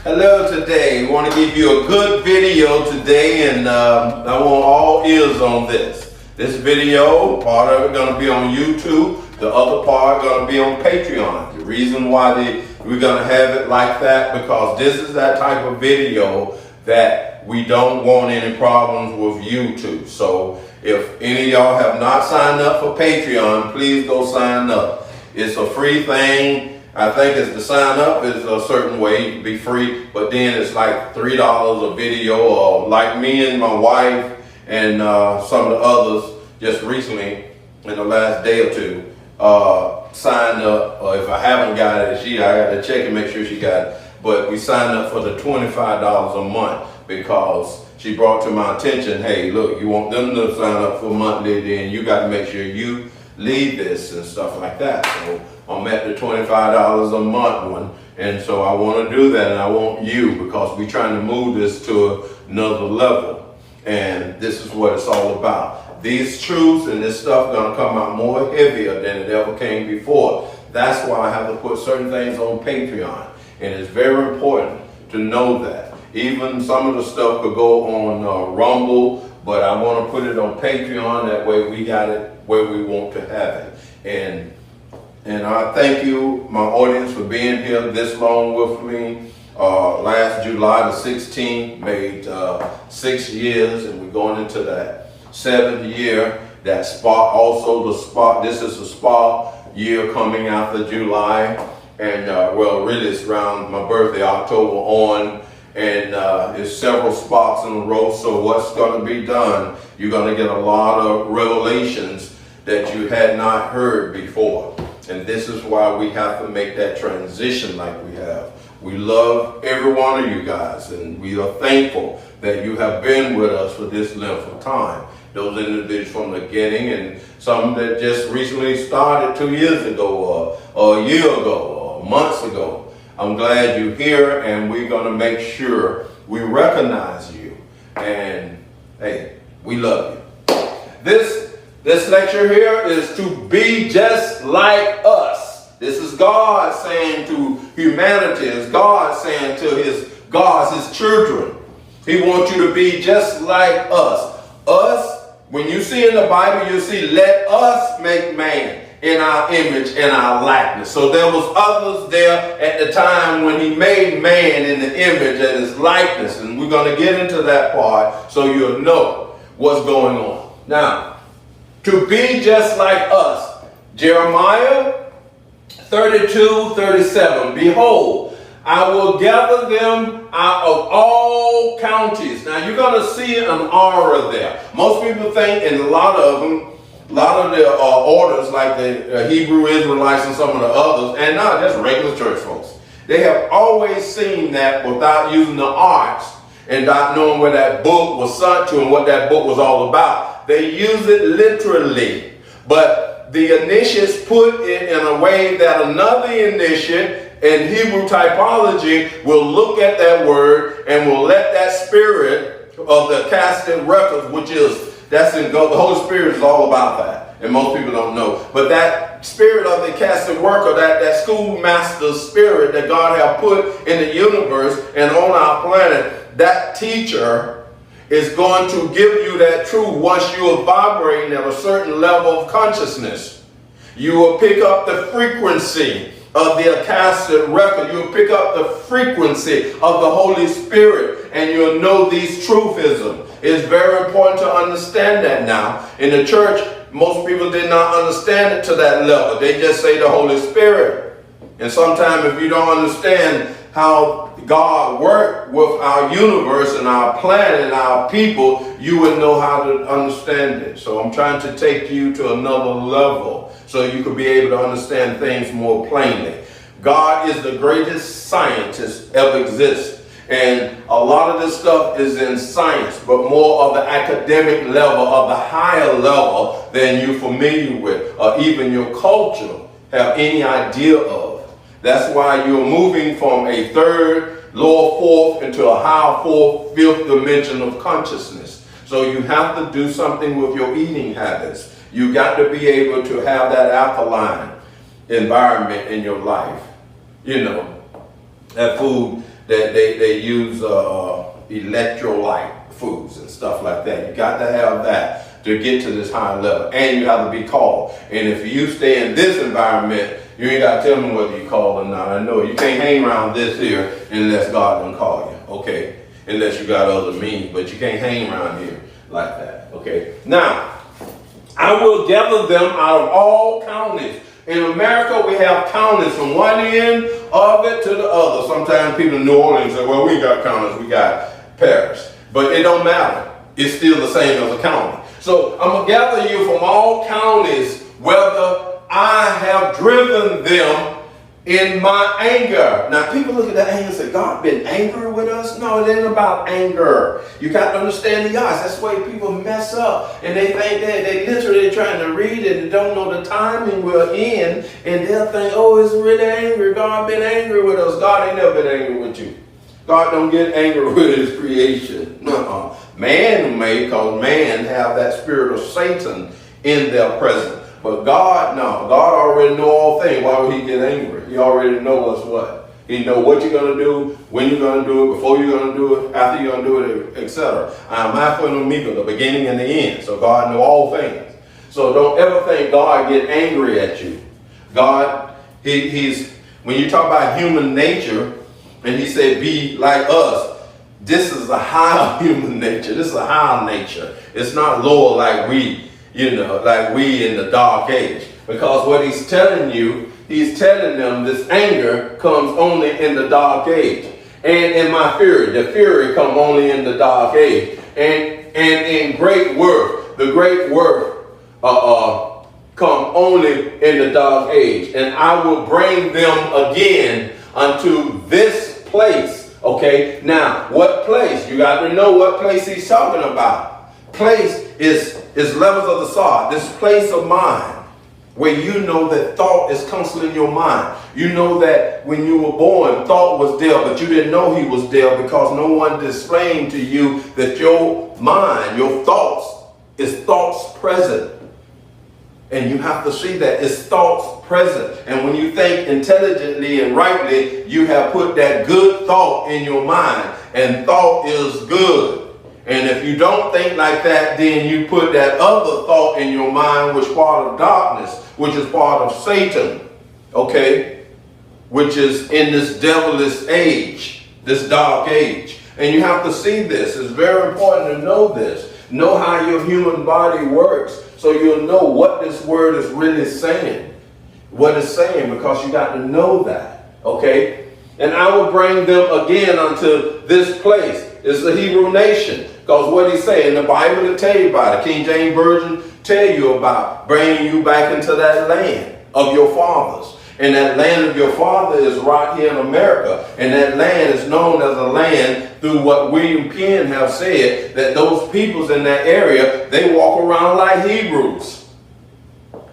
Hello, today we want to give you a good video today, and I want all ears on this. This video, part of it going to be on YouTube, the other part going to be on Patreon. The reason why we're going to have it like that, because this is that type of video that we don't want any problems with YouTube. So if any of y'all have not signed up for Patreon, please go sign up. It's a free thing. I think it's to sign up is a certain way, it can be free, but then it's like $3 a video, or like me and my wife and some of the others just recently in the last day or two signed up, or if I haven't got it, I got to check and make sure she got it, but we signed up for the $25 a month because she brought to my attention, hey, look, you want them to sign up for monthly, then you got to make sure you lead this and stuff like that. So I'm at the $25 a month one, and so I want to do that, and I want you, because we're trying to move this to another level, and this is what it's all about. These truths and this stuff going to come out more heavier than it ever came before. That's why I have to put certain things on Patreon, and it's very important to know that. Even some of the stuff could go on Rumble, but I want to put it on Patreon. That way we got it where we want to have it. And I thank you, my audience, for being here this long with me. Last July the 16th made 6 years, and we're going into that 7th year. That spot, also the spot, this is a spa year coming after July. And well, really it's around my birthday, October on. And there's several spots in a row. So what's going to be done, you're going to get a lot of revelations that you had not heard before. And this is why we have to make that transition like we have. We love every one of you guys, and we are thankful that you have been with us for this length of time. Those individuals from the beginning, and some that just recently started 2 years ago, or a year ago, or months ago. I'm glad you're here, and we're going to make sure we recognize you. And hey, we love you. This lecture here is to be just like us. This is God saying to humanity, is God saying to his children. He wants you to be just like us. Us, when you see in the Bible, you see, let us make man in our image and our likeness. So there was others there at the time when he made man in the image and his likeness. And we're going to get into that part so you'll know what's going on. Now, to be just like us. Jeremiah 32:37. Behold, I will gather them out of all counties. Now you're going to see an aura there. Most people think, and a lot of the orders, like the Hebrew Israelites and some of the others, and not just regular church folks, they have always seen that without using the arts and not knowing where that book was sent to and what that book was all about. They use it literally, but the initiates put it in a way that another initiate in Hebrew typology will look at that word and will let that spirit of the casted records, which is, that's in God, the Holy Spirit is all about that, and most people don't know. But that spirit of the casted worker, that schoolmaster spirit that God has put in the universe and on our planet, that teacher is going to give you that truth once you are vibrating at a certain level of consciousness. You will pick up the frequency of the casted record. You will pick up the frequency of the Holy Spirit, and you'll know these truthisms. It's very important to understand that now. In the church, most people did not understand it to that level. They just say the Holy Spirit. And sometimes if you don't understand how God worked with our universe and our planet and our people, you would know how to understand it. So I'm trying to take you to another level so you could be able to understand things more plainly. God is the greatest scientist ever exist. And a lot of this stuff is in science, but more of the academic level, of the higher level than you're familiar with, or even your culture have any idea of. That's why you're moving from a third, lower fourth, into a higher fourth, fifth dimension of consciousness. So So you have to do something with your eating habits. You got to be able to have that alkaline environment in your life. You know, that food that they use electrolyte foods and stuff like that. You got to have that to get to this high level. And you have to be called. And if you stay in this environment, you ain't got to tell me whether you called or not. I know you can't hang around this here unless God done call you. Okay? Unless you got other means. But you can't hang around here like that. Okay? Now, I will gather them out of all counties. In America, we have counties from one end of it to the other. Sometimes people in New Orleans say, well, we ain't got counties, we got parish. But it don't matter. It's still the same as a county. So I'm going to gather you from all counties, whether I have driven them in my anger. Now, people look at that anger and say, God been angry with us? No, it ain't about anger. You got to understand the odds. That's why people mess up. And they think they literally trying to read it and don't know the timing we're in. And they'll think, oh, it's really angry. God been angry with us. God ain't never been angry with you. God don't get angry with his creation. No. Man may, because man have that spirit of Satan in their presence. But God, no. God already know all things. Why would he get angry? He already knows us what. He know what you're going to do, when you're going to do it, before you're going to do it, after you're going to do it, etc. I am Alpha and Omega, the beginning and the end. So God know all things. So don't ever think God get angry at you. God, he's when you talk about human nature, and he said, be like us. This is a high human nature. This is a high nature. It's not lower like we, like we in the dark age. Because what he's telling you, he's telling them this anger comes only in the dark age. And in my fury, the fury come only in the dark age. And in great worth, the great worth come only in the dark age. And I will bring them again unto this place. Okay, now what place? You got to know what place he's talking about. Place is levels of the sod. This place of mind where you know that thought is constantly in your mind. You know that when you were born, thought was there, but you didn't know he was there because no one displayed to you that your mind, your thoughts, is thoughts present. And you have to see that it's thoughts present. And when you think intelligently and rightly, you have put that good thought in your mind. And thought is good. And if you don't think like that, then you put that other thought in your mind, which is part of darkness, which is part of Satan. Okay? Which is in this devilish age, this dark age. And you have to see this. It's very important to know this. Know how your human body works. So you'll know what this word is really saying. What it's saying, because you got to know that. Okay? And I will bring them again unto this place. It's the Hebrew nation. Because what he's saying, the Bible will tell you about it. King James Version tell you about bringing you back into that land of your fathers. And that land of your father is right here in America. And that land is known as a land through what William Penn have said, that those peoples in that area, they walk around like Hebrews.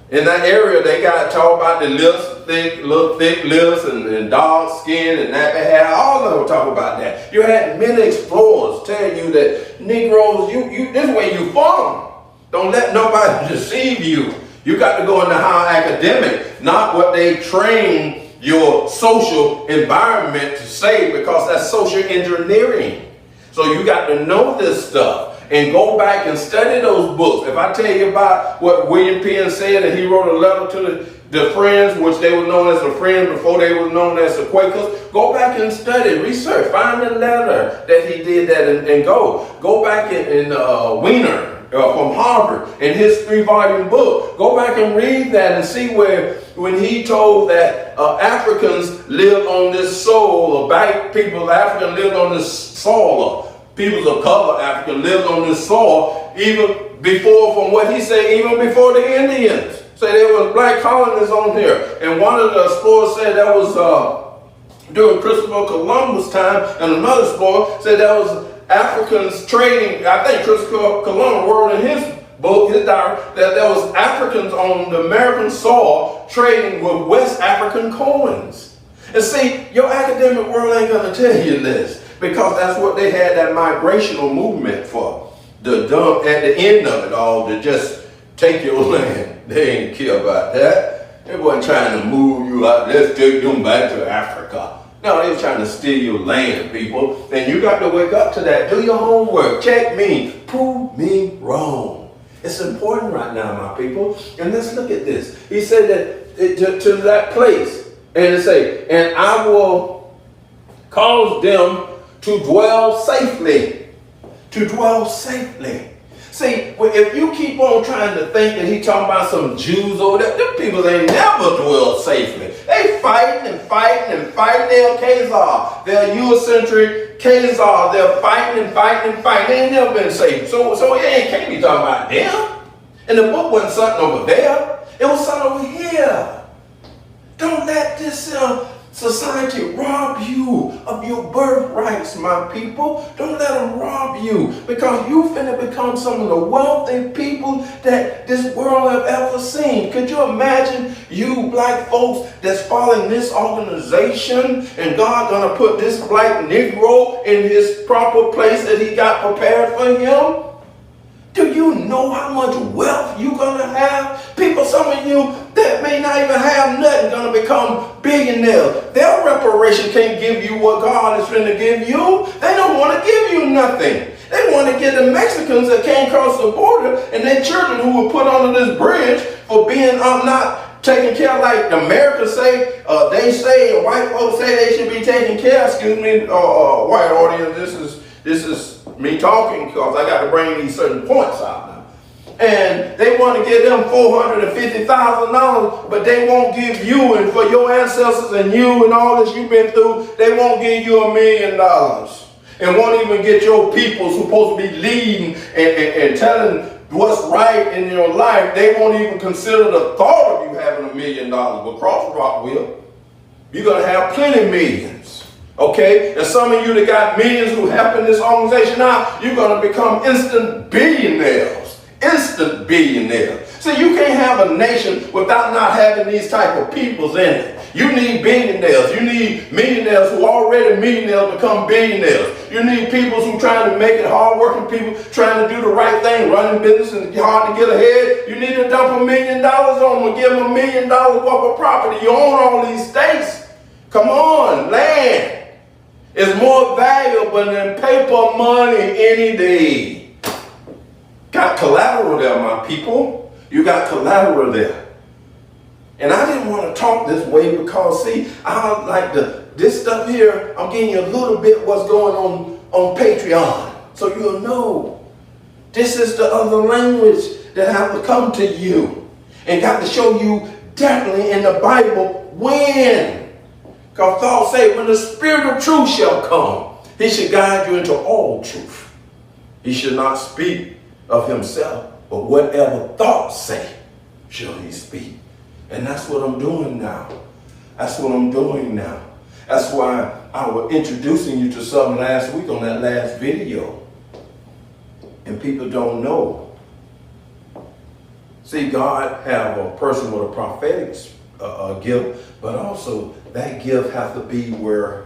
In that area, they got to talk about the lips, little thick lips and dark skin and nappy hair. All of them talk about that. You had many explorers tell you that Negroes, this is where you from. Don't let nobody deceive you. You got to go into high academic, not what they train your social environment to say, because that's social engineering. So you got to know this stuff and go back and study those books. If I tell you about what William Penn said, and he wrote a letter to the Friends, which they were known as the Friends before they were known as the Quakers, go back and study, research, find the letter that he did that and go back in Wiener. From Harvard, in his 3-volume book. Go back and read that and see when he told that Africans lived on this soil, or black people, African lived on this soil, or peoples of color, African lived on this soil, even before, from what he said, even before the Indians. So there was black colonists on here. And one of the explorers said that was during Christopher Columbus' time, and another explorer said that was Africans trading. I think Christopher Columbus wrote in his book, his diary, that there was Africans on the American soil trading with West African coins. And see, your academic world ain't going to tell you this, because that's what they had that migrational movement for. the dump at the end of it all to just take your land. They ain't care about that. They wasn't trying to move you out. Let's take them back to Africa. No, they was trying to steal your land, people. And you got to wake up to that. Do your homework. Check me. Prove me wrong. It's important right now, my people. And let's look at this. He said that to that place. And it say, and I will cause them to dwell safely. To dwell safely. See, if you keep on trying to think that he talking about some Jews over there, them people ain't never dwell safely. They fighting and fighting and fighting. They're Khazar. They're Eurocentric Khazar. They're fighting and fighting and fighting. They ain't never been safe. So it can't be talking about them. And the book wasn't something over there. It was something over here. Don't let this society rob you of your birthrights, my people. Don't let them rob you, because you finna become some of the wealthy people that this world have ever seen. Could you imagine you black folks that's following this organization, and God gonna put this black Negro in his proper place that he got prepared for him? Do you know how much wealth you're going to have? People, some of you that may not even have nothing, going to become billionaires. Their reparation can't give you what God is going to give you. They don't want to give you nothing. They want to get the Mexicans that came across the border and their children who were put under this bridge for being not taken care of, like the Americans say. They say, white folks say they should be taken care of. Excuse me, white audience, this is me talking, because I got to bring these certain points out now. And they want to give them $450,000, but they won't give you, and for your ancestors and you and all that you've been through, they won't give you $1 million. And won't even get your people supposed to be leading and telling what's right in your life. They won't even consider the thought of you having $1 million. But Crossrock will. You're going to have plenty millions. Okay, and some of you that got millions who helping this organization out, you're going to become instant billionaires. Instant billionaires. See, you can't have a nation without not having these type of peoples in it. You need billionaires. You need millionaires who are already millionaires become billionaires. You need people who trying to make it, hard-working people trying to do the right thing, running business and hard to get ahead. You need to dump $1 million on them and give them $1 million worth of property. You own all these states. Come on, land is more valuable than paper money any day. Got collateral there, my people. You got collateral there. And I didn't want to talk this way because, see, I like this stuff here, I'm giving you a little bit what's going on Patreon. So you'll know. This is the other language that have to come to you. And got to show you definitely in the Bible when. Because Paul said, when the Spirit of truth shall come, he should guide you into all truth. He should not speak of himself, but whatever thoughts say, shall he speak. And that's what I'm doing now. That's what I'm doing now. That's why I was introducing you to something last week on that last video. And people don't know. See, God have a person with a prophetic gift, but also that gift has to be where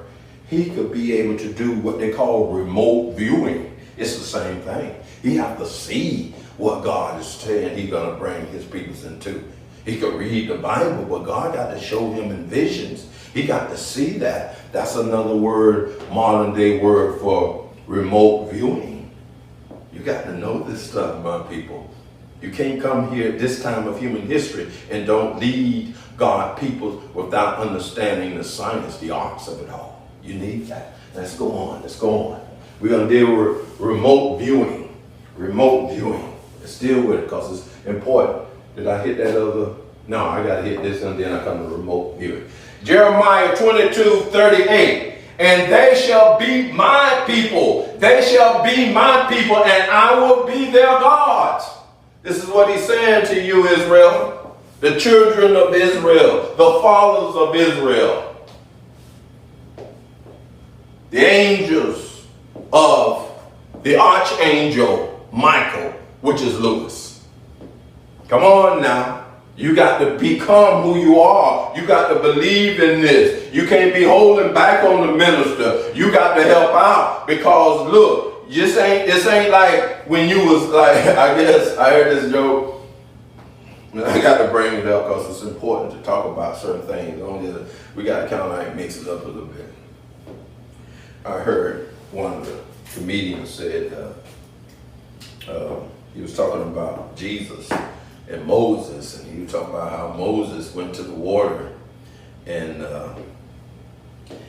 he could be able to do what they call remote viewing. It's the same thing. He has to see what God is saying he's going to bring his people into. He could read the Bible, but God got to show him in visions. He got to see that. That's another word, modern day word for remote viewing. You got to know this stuff, my people. You can't come here at this time of human history and don't lead God people without understanding the science, the arts of it all. You need that. Let's go on. Let's go on. We're going to deal with remote viewing. Remote viewing. Let's deal with it because it's important. Did I hit that other? No, I got to hit this and then I come to remote viewing. Jeremiah 22:38. And they shall be my people. They shall be my people, and I will be their God. This is what he's saying to you, Israel. The children of Israel, the fathers of Israel, the angels of the archangel Michael, which is Louis. Come on now. You got to become who you are. You got to believe in this. You can't be holding back on the minister. You got to help out because, look, this ain't like when you was like, I guess I heard this joke. I got to bring it up because it's important to talk about certain things. Only we got to kind of like mix it up a little bit. I heard one of the comedians said he was talking about Jesus and Moses, and he was talking about how Moses went to the water and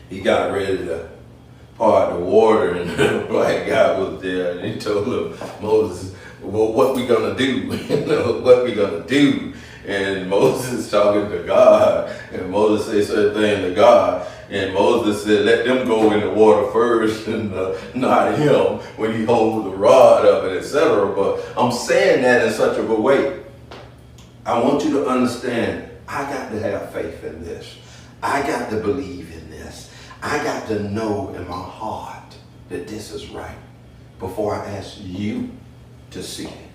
he got ready to part the water, and the black guy was there, and he told him, Moses, well, what we gonna do? What we gonna do? And Moses talking to God, and Moses said certain thing to God, and Moses said, let them go in the water first, and not him when he holds the rod up, and etc. But I'm saying that in such a way. I want you to understand, I got to have faith in this. I got to believe in this. I got to know in my heart that this is right before I ask you to see it.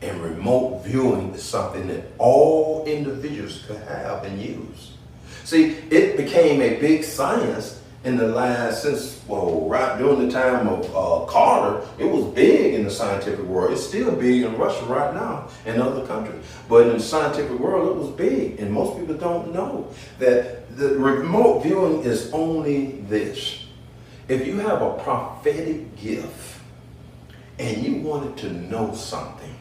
And remote viewing is something that all individuals could have and use. See, it became a big science in the last, right during the time of Carter. It was big in the scientific world. It's still big in Russia right now and other countries. But in the scientific world, it was big. And most people don't know that the remote viewing is only this. If you have a prophetic gift and you wanted to know something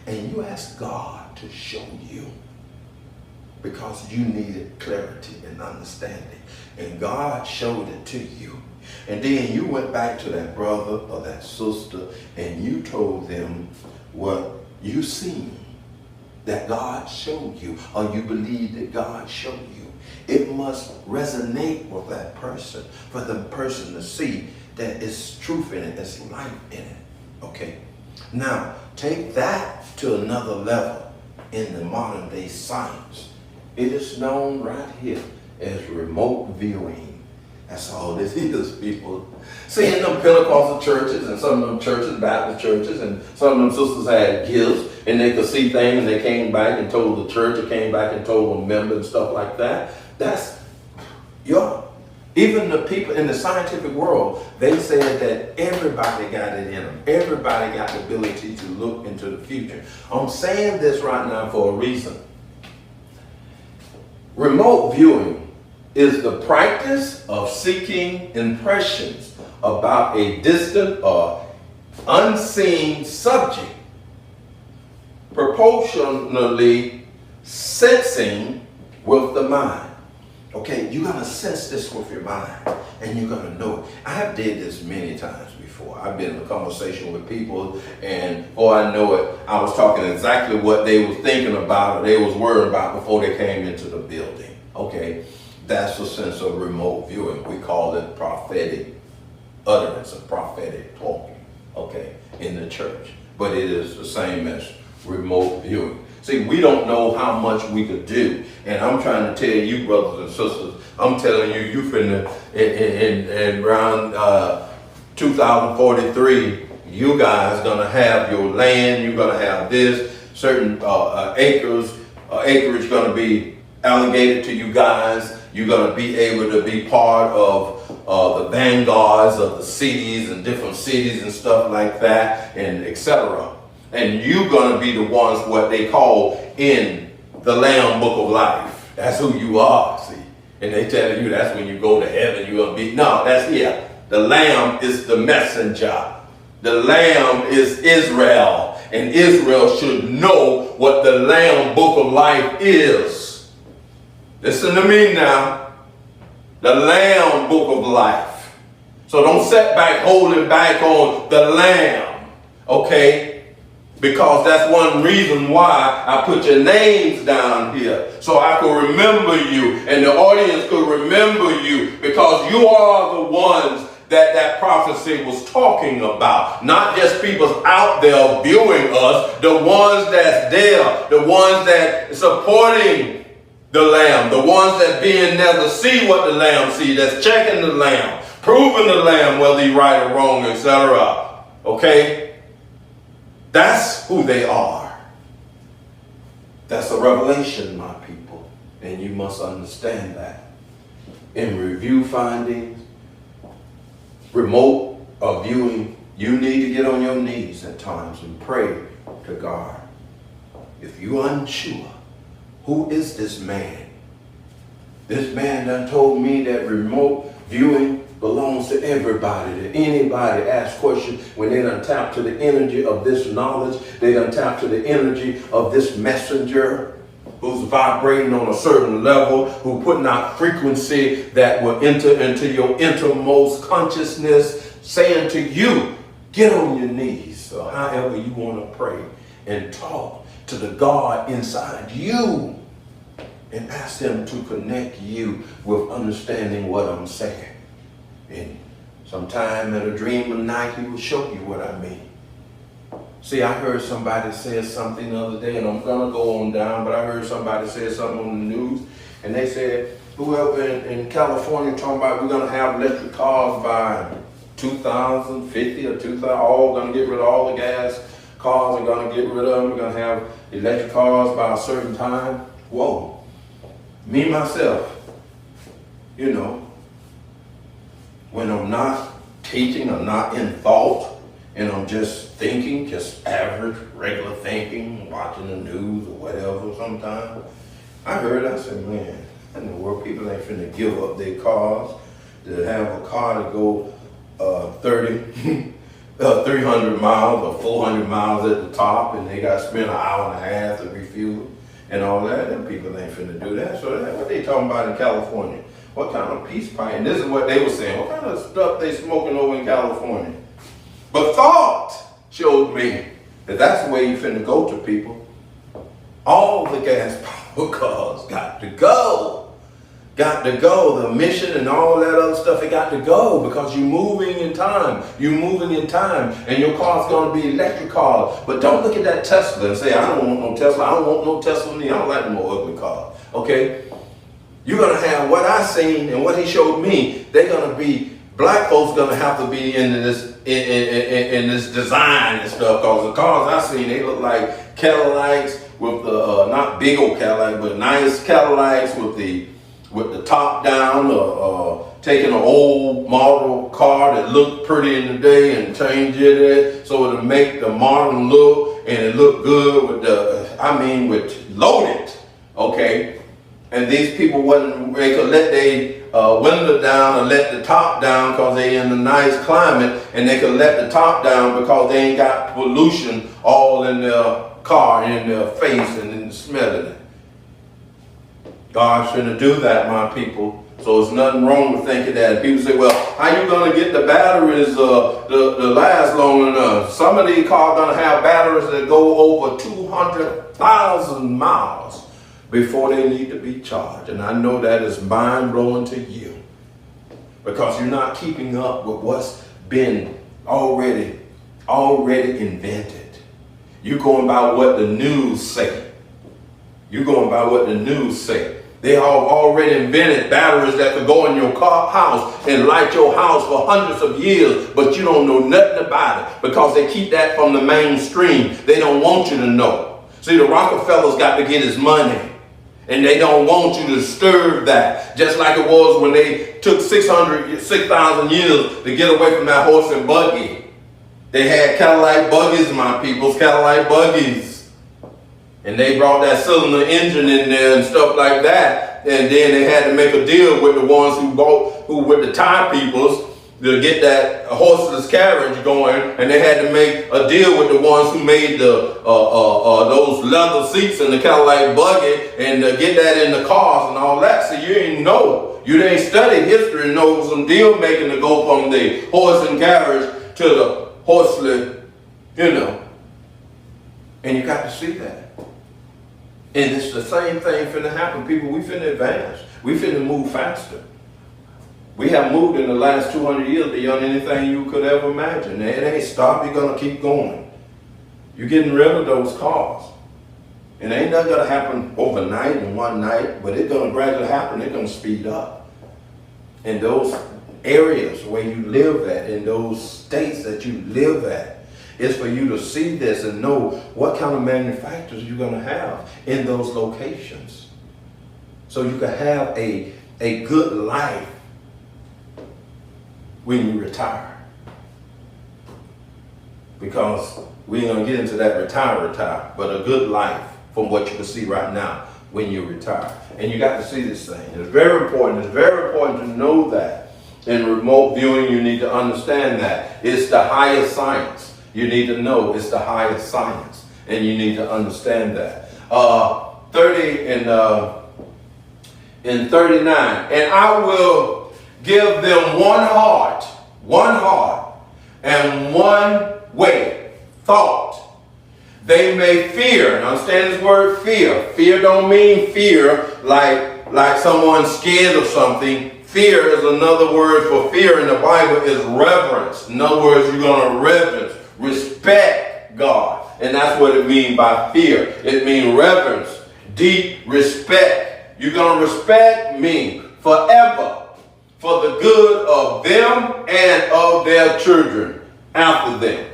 and you ask God to show you because you needed clarity and understanding, and God showed it to you, and then you went back to that brother or that sister and you told them what you seen that God showed you, or you believe that God showed you, it must resonate with that person for the person to see that it's truth in it, it's life in it. Okay, now take that to another level in the modern day science. It is known right here as remote viewing. That's all this is, people. See, in them Pentecostal churches and some of them churches, Baptist churches, and some of them sisters had gifts and they could see things, and they came back and told the church, or came back and told them members and stuff like that. That's, even the people in the scientific world, they said that everybody got it in them. Everybody got the ability to look into the future. I'm saying this right now for a reason. Remote viewing is the practice of seeking impressions about a distant or unseen subject, proportionally sensing with the mind. Okay, you're going to sense this with your mind, and you're going to know it. I have did this many times before. I've been in a conversation with people, and before I know it, I was talking exactly what they was thinking about, or they was worried about before they came into the building. Okay, that's a sense of remote viewing. We call it prophetic utterance, or prophetic talking, okay, in the church. But it is the same as remote viewing. See, we don't know how much we could do. And I'm trying to tell you, brothers and sisters, I'm telling you, you finna, in around 2043, you guys gonna have your land, you're gonna have this, certain acreage gonna be allocated to you guys. You're gonna be able to be part of the vanguards of the cities and different cities and stuff like that, and etc. And you're going to be the ones, what they call in the Lamb Book of Life. That's who you are, see. And they telling you that's when you go to heaven, you're going to be. No, that's here. The Lamb is the messenger. The Lamb is Israel. And Israel should know what the Lamb Book of Life is. Listen to me now. The Lamb Book of Life. So don't sit back holding back on the Lamb. Okay? Because that's one reason why I put your names down here. So I could remember you and the audience could remember you, because you are the ones that prophecy was talking about. Not just people out there viewing us, the ones that's there, the ones that supporting the Lamb, the ones that being there to see what the Lamb sees, that's checking the Lamb, proving the Lamb whether he's right or wrong, etc. Okay? That's who they are. That's a revelation, my people. And you must understand that. In review findings, remote viewing You need to get on your knees at times and pray to God. If you're unsure, who is this man? This man done told me that remote viewing belongs to everybody, that anybody asks questions when they done tap to the energy of this knowledge, they done tap to the energy of this messenger who's vibrating on a certain level, who putting out frequency that will enter into your innermost consciousness, saying to you, get on your knees, or however you want to pray, and talk to the God inside you and ask him to connect you with understanding what I'm saying. And sometime at a dream of night, he will show you what I mean. See, I heard somebody say something the other day, and I'm going to go on down, but I heard somebody say something on the news, and they said, whoever in California talking about we're going to have electric cars by 2050 or 2000, all going to get rid of all the gas cars, we're going to get rid of them, we're going to have electric cars by a certain time. Whoa. Me, myself, you know, when I'm not teaching, I'm not in thought, and I'm just thinking, just average, regular thinking, watching the news or whatever sometimes, I said, man, in the world, people ain't finna give up their cars to have a car to go 300 miles or 400 miles at the top, and they got to spend an hour and a half to refuel and all that. Them people ain't finna do that. So that's what they talking about in California. What kind of peace pipe? And this is what they were saying. What kind of stuff they smoking over in California? But thought showed me that that's the way you finna go to people. All the gas power cars got to go. Got to go. The emission and all that other stuff, it got to go because you're moving in time. You're moving in time, and your car's going to be electric car. But don't look at that Tesla and say, I don't want no Tesla. I don't want no Tesla. I don't like no ugly car. Okay? You're going to have what I seen and what he showed me. They're going to be, black folks going to have to be in this design and stuff, because the cars I seen, they look like Cadillacs with the, not big old Cadillac, but nice Cadillacs with the top down, taking an old model car that looked pretty in the day and change it so it'll make the modern look, and it look good with with loaded, okay? And these people they could let their window down and let the top down because they in a nice climate, and they could let the top down because they ain't got pollution all in their car, in their face, and in the smell of it. God shouldn't do that, my people. So there's nothing wrong with thinking that. People say, well, how you going to get the batteries to last long enough? Some of these cars going to have batteries that go over 200,000 miles before they need to be charged. And I know that is mind-blowing to you, because you're not keeping up with what's been already invented. You're going by what the news say. You're going by what the news say. They have already invented batteries that could go in your house and light your house for hundreds of years, but you don't know nothing about it because they keep that from the mainstream. They don't want you to know. See, the Rockefellers got to get his money, and they don't want you to disturb that. Just like it was when they took 6,000 years to get away from that horse and buggy. They had Cadillac buggies, my peoples, Cadillac buggies. And they brought that cylinder engine in there and stuff like that. And then they had to make a deal with the ones who with the tie peoples to get that horseless carriage going. And they had to make a deal with the ones who made the those leather seats in the Cadillac buggy and get that in the cars and all that. So you ain't know. You didn't study history and know some deal making to go from the horse and carriage to the horseless, And you got to see that. And it's the same thing finna happen. People, we finna advance. We finna move faster. We have moved in the last 200 years beyond anything you could ever imagine. It ain't stopped. You're going to keep going. You're getting rid of those cars. And ain't nothing going to happen overnight in one night, but it's going to gradually happen. It's going to speed up. In those areas where you live at, in those states that you live at, it's for you to see this and know what kind of manufacturers you're going to have in those locations. So you can have a good life when you retire. because we ain't gonna get into that retire, but a good life from what you can see right now when you retire. And you got to see this thing. It's very important. It's very important to know that. In remote viewing, you need to understand that. It's the highest science. You need to know it's the highest science. And you need to understand that. 30 and 39. And I will give them one heart, and one way, thought. They may fear. Now understand this word fear. Fear don't mean fear like someone scared of something. Fear is another word for fear in the Bible is reverence. In other words, you're going to reverence, respect God. And that's what it means by fear. It means reverence, deep respect. You're going to respect me forever for the good of them and of their children after them.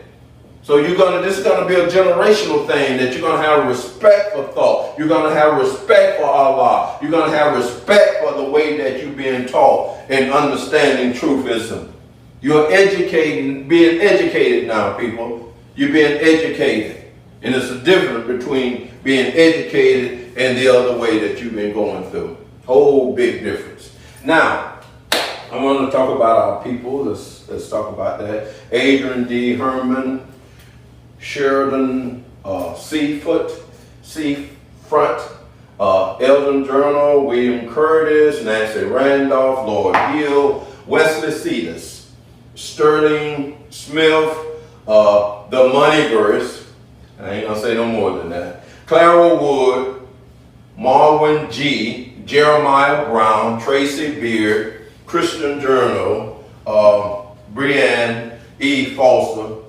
So this is going to be a generational thing that you're going to have respect for thought. You're going to have respect for Allah. You're going to have respect for the way that you're being taught and understanding truthism. You're being educated now, people. You're being educated. And it's a difference between being educated and the other way that you've been going through. Whole big difference. Now, I want to talk about our people. Let's talk about that. Adrian D. Herman, Sheridan Seafront, Eldon Journal, William Curtis, Nancy Randolph, Lord Hill, Wesley Cetus, Sterling Smith, the Moneyverse, I ain't gonna say no more than that, Clara Wood, Marwin G., Jeremiah Brown, Tracy Beard, Christian Journal, Brianne E. Foster,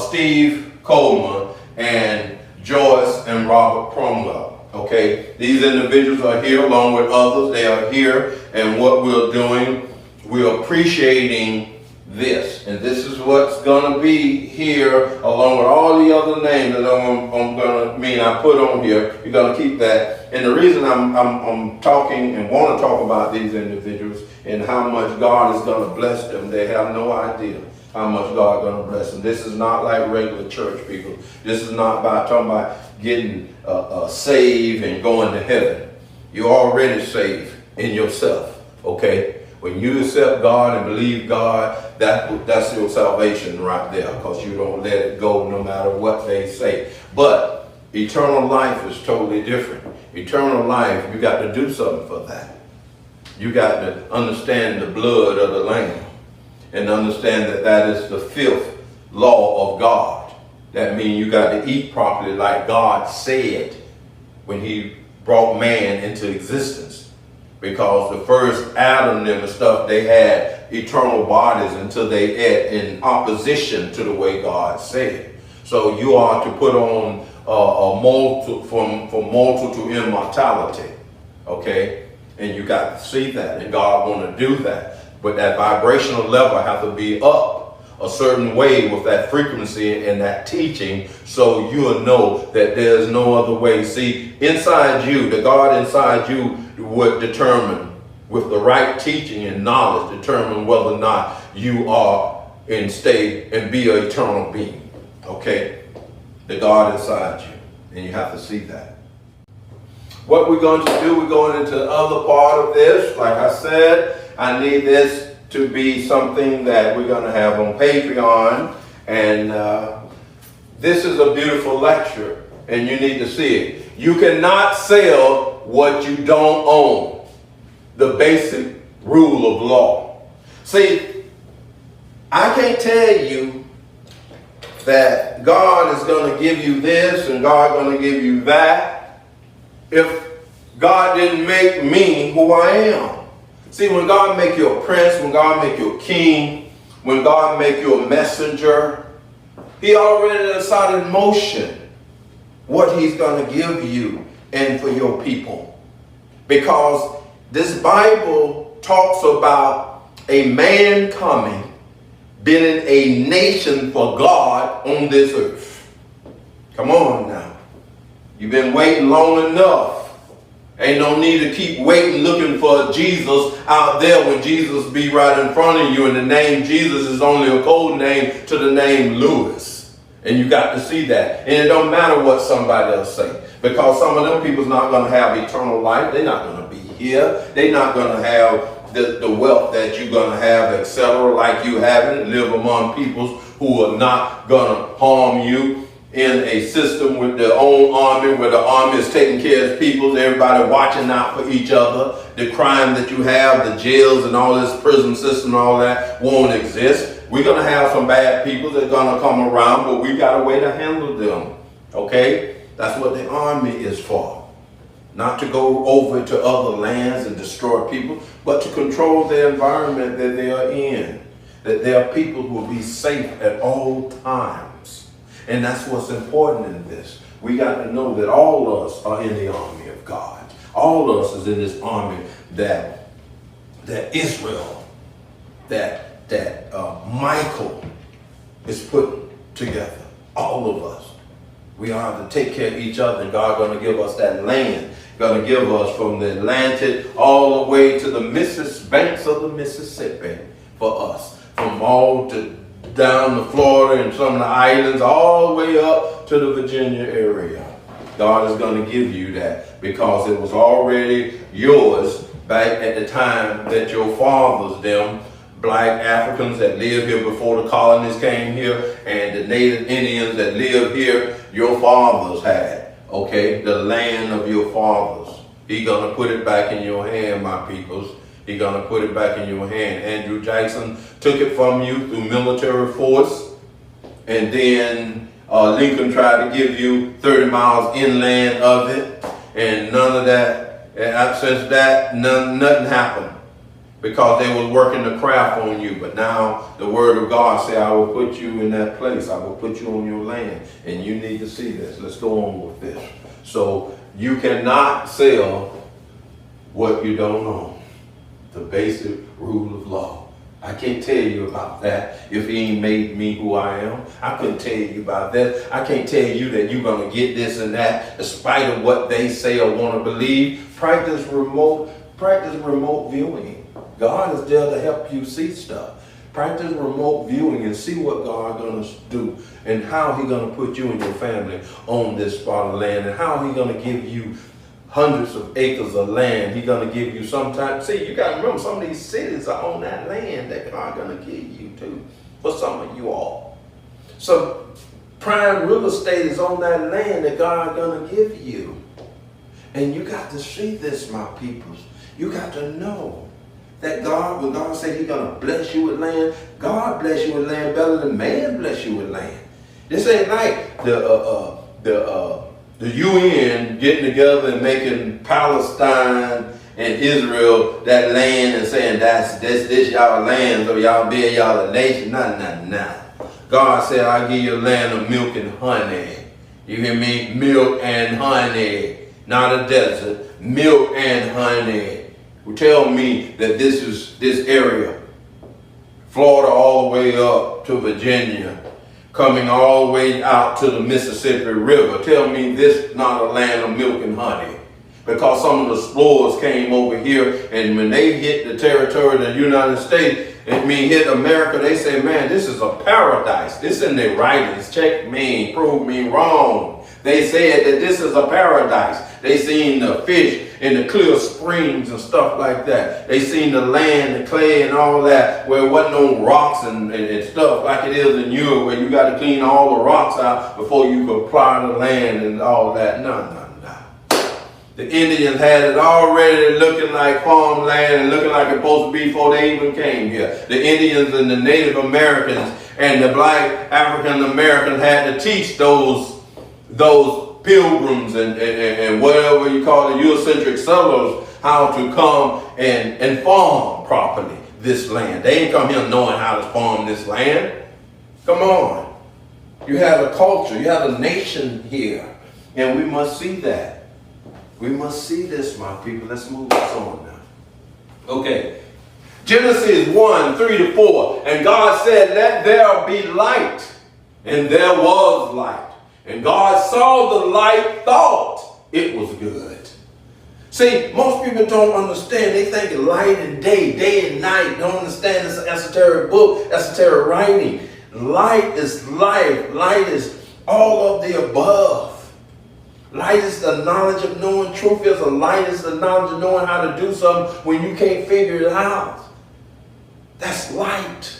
Steve Coleman, and Joyce and Robert Cromwell. Okay, these individuals are here along with others. They are here, and what we're doing, we're appreciating this, and this is what's going to be here along with all the other names that I put on here. You're going to keep that. And the reason I'm talking and want to talk about these individuals and how much God is going to bless them, they have no idea how much God is going to bless them. This is not like regular church people. This is not about talking about getting saved and going to heaven. You're already saved in yourself, okay? When you accept God and believe God, that's your salvation right there, because you don't let it go no matter what they say. But eternal life is totally different. Eternal life, you got to do something for that. You got to understand the blood of the Lamb and understand that is the fifth law of God. That means you got to eat properly like God said when he brought man into existence. Because the first Adam and stuff, they had eternal bodies until they ate in opposition to the way God said. So you are to put on from mortal to immortality, okay? And you got to see that, and God want to do that. But that vibrational level have to be up a certain way with that frequency and that teaching, so you'll know that there's no other way. See, inside you, the God inside you would determine, with the right teaching and knowledge, determine whether or not you are and stay and be an eternal being. Okay? The God inside you. And you have to see that. What we're going to do, we're going into the other part of this. Like I said, I need this to be something that we're going to have on Patreon. And this is a beautiful lecture, and you need to see it. You cannot sell what you don't own. The basic rule of law. See, I can't tell you that God is going to give you this and God is going to give you that if God didn't make me who I am. See, when God make you a prince, when God make you a king, when God make you a messenger, he already decided in motion what he's going to give you and for your people. Because this Bible talks about a man coming, building a nation for God on this earth. Come on now. You've been waiting long enough Ain't no need to keep waiting, looking for Jesus out there when Jesus be right in front of you. And the name Jesus is only a code name to the name Lewis. And you got to see that. And it don't matter what somebody else say. Because some of them people's not going to have eternal life. They're not going to be here. They're not going to have the wealth that you're going to have, etc. Like you have it. Live among peoples who are not going to harm you. In a system with their own army, where the army is taking care of people, everybody watching out for each other. The crime that you have, the jails and all this prison system and all that won't exist. We're going to have some bad people that are going to come around, but we got a way to handle them. Okay? That's what the army is for. Not to go over to other lands and destroy people, but to control the environment that they are in. That their people will be safe at all times. And that's what's important in this. We got to know that all of us are in the army of God. All of us is in this army that Israel, that Michael is putting together. All of us. We are to take care of each other, and God going to give us that land. Going to give us from the Atlantic all the way to the banks of the Mississippi for us. From all to down to Florida and some of the islands, all the way up to the Virginia area. God is going to give you that because it was already yours back at the time that your fathers, them black Africans that lived here before the colonists came here, and the native Indians that lived here, your fathers had. Okay, the land of your fathers. He's going to put it back in your hand, my peoples. He's going to put it back in your hand. Andrew Jackson took it from you through military force. And then Lincoln tried to give you 30 miles inland of it. And none of that, and since that, nothing happened. Because they was working the craft on you. But now the word of God said, I will put you in that place. I will put you on your land. And you need to see this. Let's go on with this. So you cannot sell what you don't own. The basic rule of law. I can't tell you about that if he ain't made me who I am. I couldn't tell you about that. I can't tell you that you're going to get this and that in spite of what they say or want to believe. Practice remote viewing. God is there to help you see stuff. Practice remote viewing and see what God going to do and how he going to put you and your family on this spot of land and how he going to give you hundreds of acres of land. He's going to give you sometime. See, you got to remember, some of these cities are on that land that God going to give you too. For some of you all. So prime real estate is on that land that God going to give you. And you got to see this, my peoples. You got to know that God, when God said he's going to bless you with land, God bless you with land better than man bless you with land. This ain't like the UN getting together and making Palestine and Israel that land and saying this y'all land, so y'all be y'all a nation. Nah. God said, I'll give you a land of milk and honey. You hear me? Milk and honey. Not a desert. Milk and honey. Will tell me that this area, Florida all the way up to Virginia, coming all the way out to the Mississippi River. Tell me this not a land of milk and honey. Because some of the explorers came over here, and when they hit the territory of the United States, hit America, they say, man, this is a paradise. This in their writings. Check me, prove me wrong. They said that this is a paradise. They seen the fish in the clear springs and stuff like that. They seen the land, the clay and all that, where it wasn't no rocks and stuff like it is in Europe, where you got to clean all the rocks out before you could plow the land and all that. No. The Indians had it already looking like farmland and looking like it's supposed to be before they even came here. The Indians and the Native Americans and the black African Americans had to teach those pilgrims and whatever you call the Eurocentric settlers how to come and farm properly this land. They ain't come here knowing how to farm this land. Come on. You have a culture, you have a nation here, and we must see that. We must see this, my people. Let's move this on now. Okay. Genesis 1:3-4. And God said, let there be light. And there was light. And God saw the light, thought it was good. See, most people don't understand. They think light and day and night. Don't understand this esoteric book, esoteric writing. Light is life. Light is all of the above. Light is the knowledge of knowing truth is a light is the knowledge of knowing how to do something when you can't figure it out. That's light.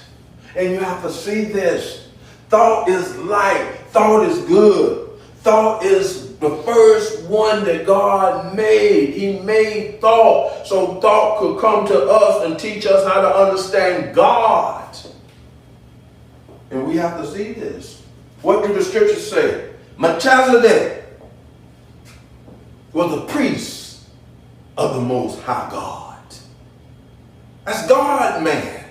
And you have to see this. Thought is light. Thought is good. Thought is the first one that God made. He made thought so thought could come to us and teach us how to understand God. And we have to see this. What do the scriptures say? Melchizedek was the priest of the Most High God. That's God, man.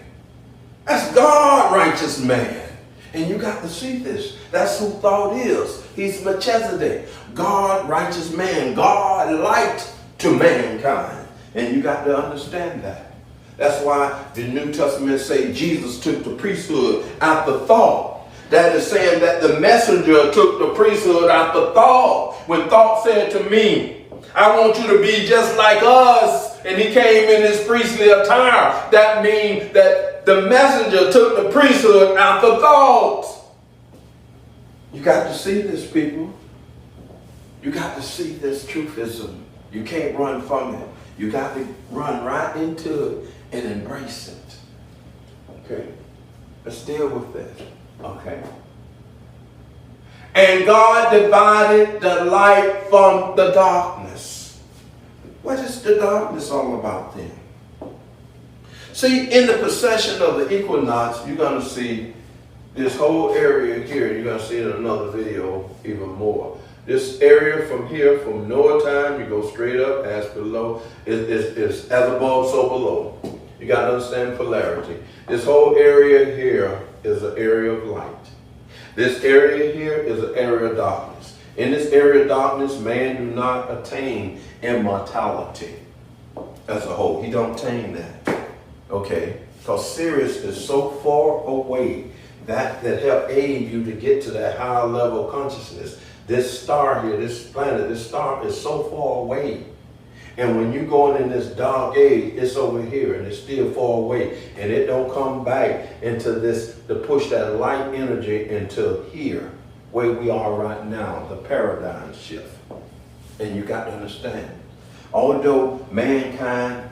That's God, righteous man. And you got to see this. That's who thought is. He's Melchizedek. God, righteous man. God light to mankind. And you got to understand that. That's why the New Testament say Jesus took the priesthood out the thought. That is saying that the messenger took the priesthood out the thought. When thought said to me, I want you to be just like us. And he came in his priestly attire. That means that the messenger took the priesthood out the thought. You got to see this, people. You got to see this truthism. You can't run from it. You got to run right into it and embrace it. Okay? Let's deal with this. Okay? And God divided the light from the darkness. What is the darkness all about then? See, in the procession of the equinox, you're going to see this whole area here. You're going to see it in another video even more. This area from here, from Noah time, you go straight up, as below, is as above, so below. You got to understand polarity. This whole area here is an area of light. This area here is an area of darkness. In this area of darkness, man do not attain immortality as a whole. He don't attain that. Okay? Because Sirius is so far away that help aid you to get to that higher level of consciousness. This star here, this planet, this star is so far away. And when you're going in this dark age, it's over here and it's still far away. And it don't come back into this, to push that light energy into here, where we are right now, the paradigm shift. And you got to understand, although mankind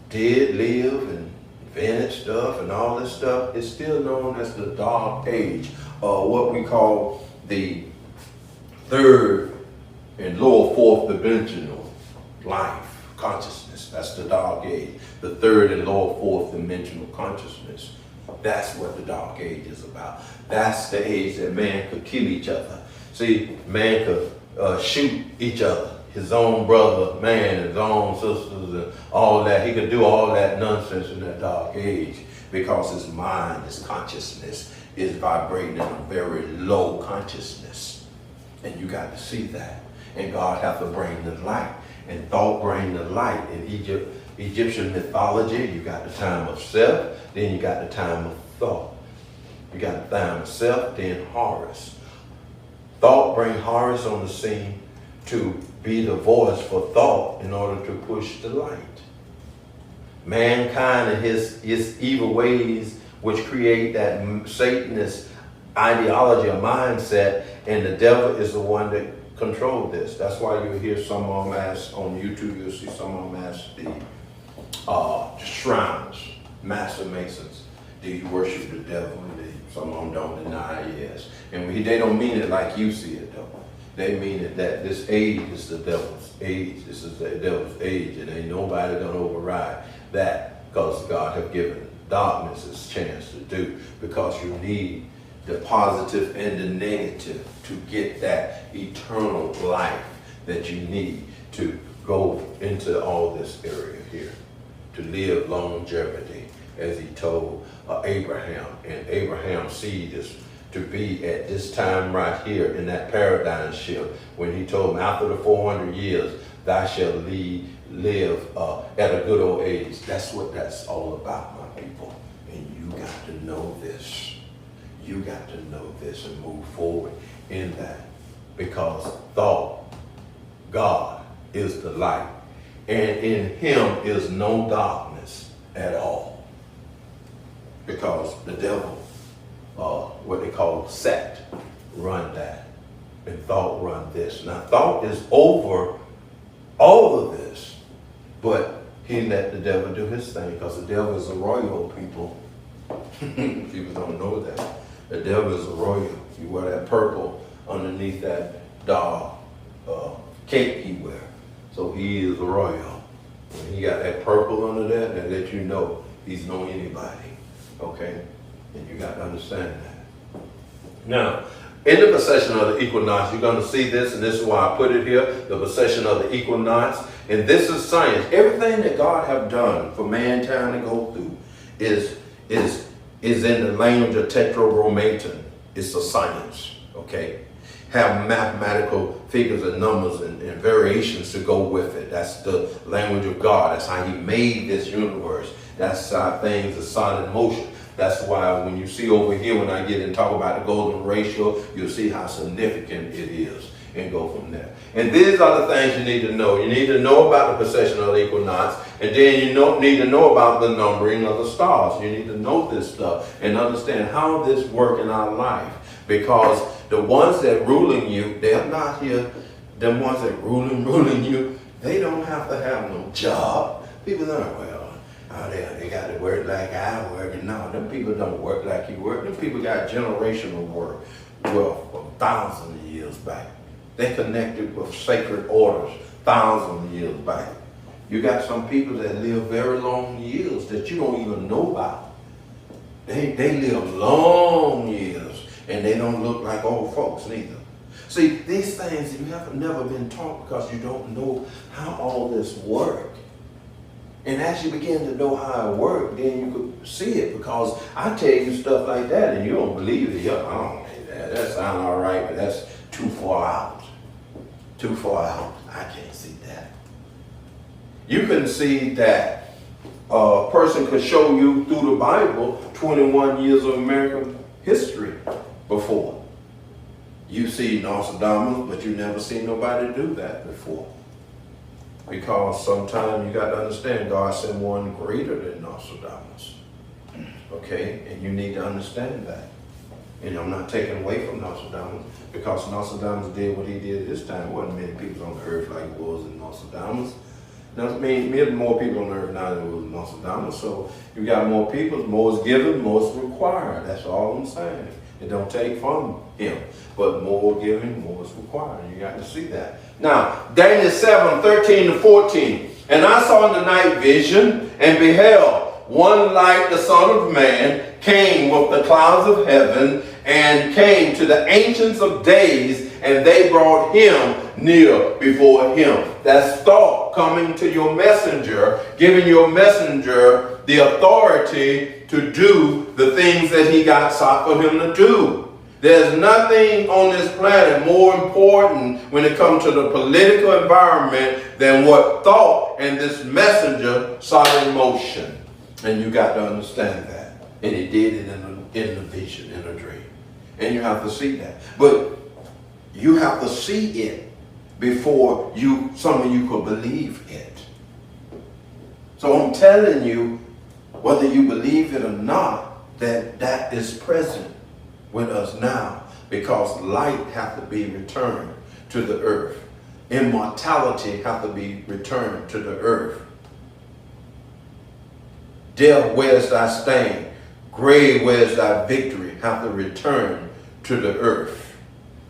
did live and invented stuff and all this stuff, it's still known as the dark age, or what we call the third and lower fourth dimensional life, consciousness. That's the dark age. The third and lower fourth dimensional consciousness. That's what the dark age is about. That's the age that man could kill each other. See, man could shoot each other. His own brother, man, his own sisters, and all that. He could do all that nonsense in that dark age because his mind, his consciousness is vibrating in a very low consciousness. And you got to see that. And God has to bring the light. And thought bring the light. In Egyptian mythology, you got the time of self, then you got the time of thought. You got the time of self, then Horus. Thought bring Horus on the scene to be the voice for thought in order to push the light. Mankind and his evil ways, which create that Satanist ideology or mindset, and the devil is the one that control this. That's why you hear some of them ask on YouTube, you'll see some of them ask the shrines, master masons, do you worship the devil? Some of them don't deny, yes. And they don't mean it like you see it though. They mean it that this age is the devil's age. This is the devil's age, and ain't nobody gonna override that, because God have given darkness its chance to do, because you need the positive and the negative to get that eternal life that you need to go into all this area here, to live longevity, as he told Abraham. And Abraham's seed is to be at this time right here in that paradigm shift, when he told him after the 400 years, thou shalt live at a good old age. That's what that's all about, my people. And you got to know this. You got to know this and move forward in that, because thought, God is the light. and in him is no darkness at all. Because the devil, what they call sect, run that. And thought run this. Now thought is over all of this, but he let the devil do his thing, because the devil is a royal, people. People don't know that. The devil is a royal. You wear that purple underneath that dark cape he wear. So he is a royal. When he got that purple under that lets you know he's no anybody. Okay? And you got to understand that. Now, in the possession of the equinox, you're going to see this, and this is why I put it here, the possession of the equinox. And this is science. Everything that God have done for mankind to go through is in the language of tetragrammaton. It's a science, okay? Have mathematical figures and numbers and variations to go with it. That's the language of God. That's how he made this universe. That's how things are solid in motion. That's why when you see over here, when I get and talk about the golden ratio, you'll see how significant it is and go from there. And these are the things you need to know. You need to know about the possession of the equinox, and then you need to know about the numbering of the stars. You need to know this stuff and understand how this works in our life, because the ones that ruling you, they're not here. The ones that ruling you, they don't have to have no job. People don't, well, oh, they got to work like I work. No, them people don't work like you work. Them people got generational work, well, from thousands of years back. They connected with sacred orders thousands of years back. You got some people that live very long years that you don't even know about. They live long years, and they don't look like old folks neither. See, these things you have never been taught because you don't know how all this works. And as you begin to know how it works, then you could see it, because I tell you stuff like that and you don't believe it. I don't think that sounds all right, but that's too far out. Too far out. I can't see that. You can see that a person could show you through the Bible 21 years of American history before. You see Nostradamus, but you never seen nobody do that before. Because sometimes you got to understand God sent one greater than Nostradamus. Okay? And you need to understand that. And I'm not taking away from Nostradamus, because Nostradamus did what he did this time. There wasn't many people on the earth like it was in Nostradamus. Now, I mean, more people on the earth now than it was in Nostradamus. So you got more people, more is given, more is required. That's all I'm saying. It don't take from him, but more giving, more is required. You got to see that. Now, Daniel 7:13-14. And I saw in the night vision, and beheld one like the Son of Man came with the clouds of heaven, and came to the Ancients of Days, and they brought him near before him. That's thought coming to your messenger, giving your messenger the authority to do the things that he got sought for him to do. There's nothing on this planet more important when it comes to the political environment than what thought and this messenger sought in motion. And you got to understand that. And he did it in a vision, in a dream. And you have to see that. But you have to see it before some of you could believe it. So I'm telling you, whether you believe it or not, that is present with us now, because light have to be returned to the earth. Immortality have to be returned to the earth. Death, where's thy stain? Grave, where's thy victory? Have to return to the earth.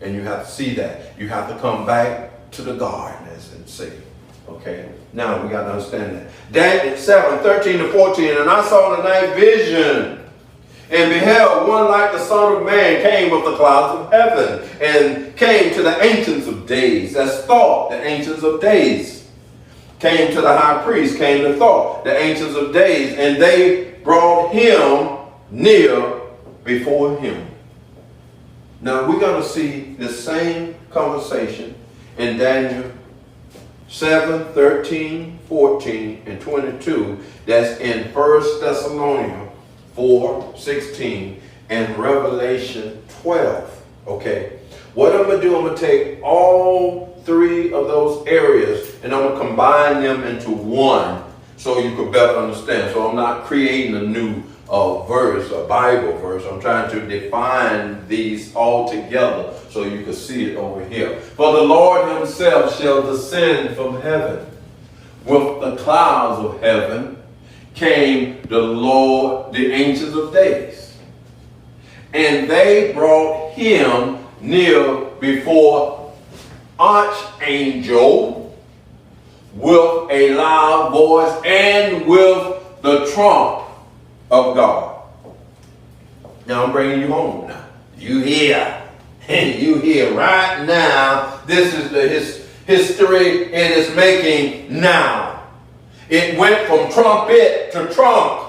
And you have to see that. You have to come back to the garden, as it say. Okay? Now we got to understand that. Daniel 7:13-14. And I saw in the night vision, and beheld one like the Son of Man came with the clouds of heaven, and came to the Ancients of Days. That's thought, the Ancients of Days. Came to the high priest, came to thought, the Ancients of Days, and they brought him near before him. Now we're going to see the same conversation in Daniel 7:13-14-22. That's in 1 Thessalonians 4:16 and Revelation 12. Okay, what I'm going to do, I'm going to take all three of those areas and I'm going to combine them into one so you could better understand. So I'm not creating a new verse, a Bible verse. I'm trying to define these all together so you can see it over here. For the Lord himself shall descend from heaven. With the clouds of heaven came the Lord, the Ancient of Days. And they brought him near before archangel with a loud voice and with the trump of God. Now I'm bringing you home now. You hear. You hear right now. This is the history it is making now. It went from trumpet to trump.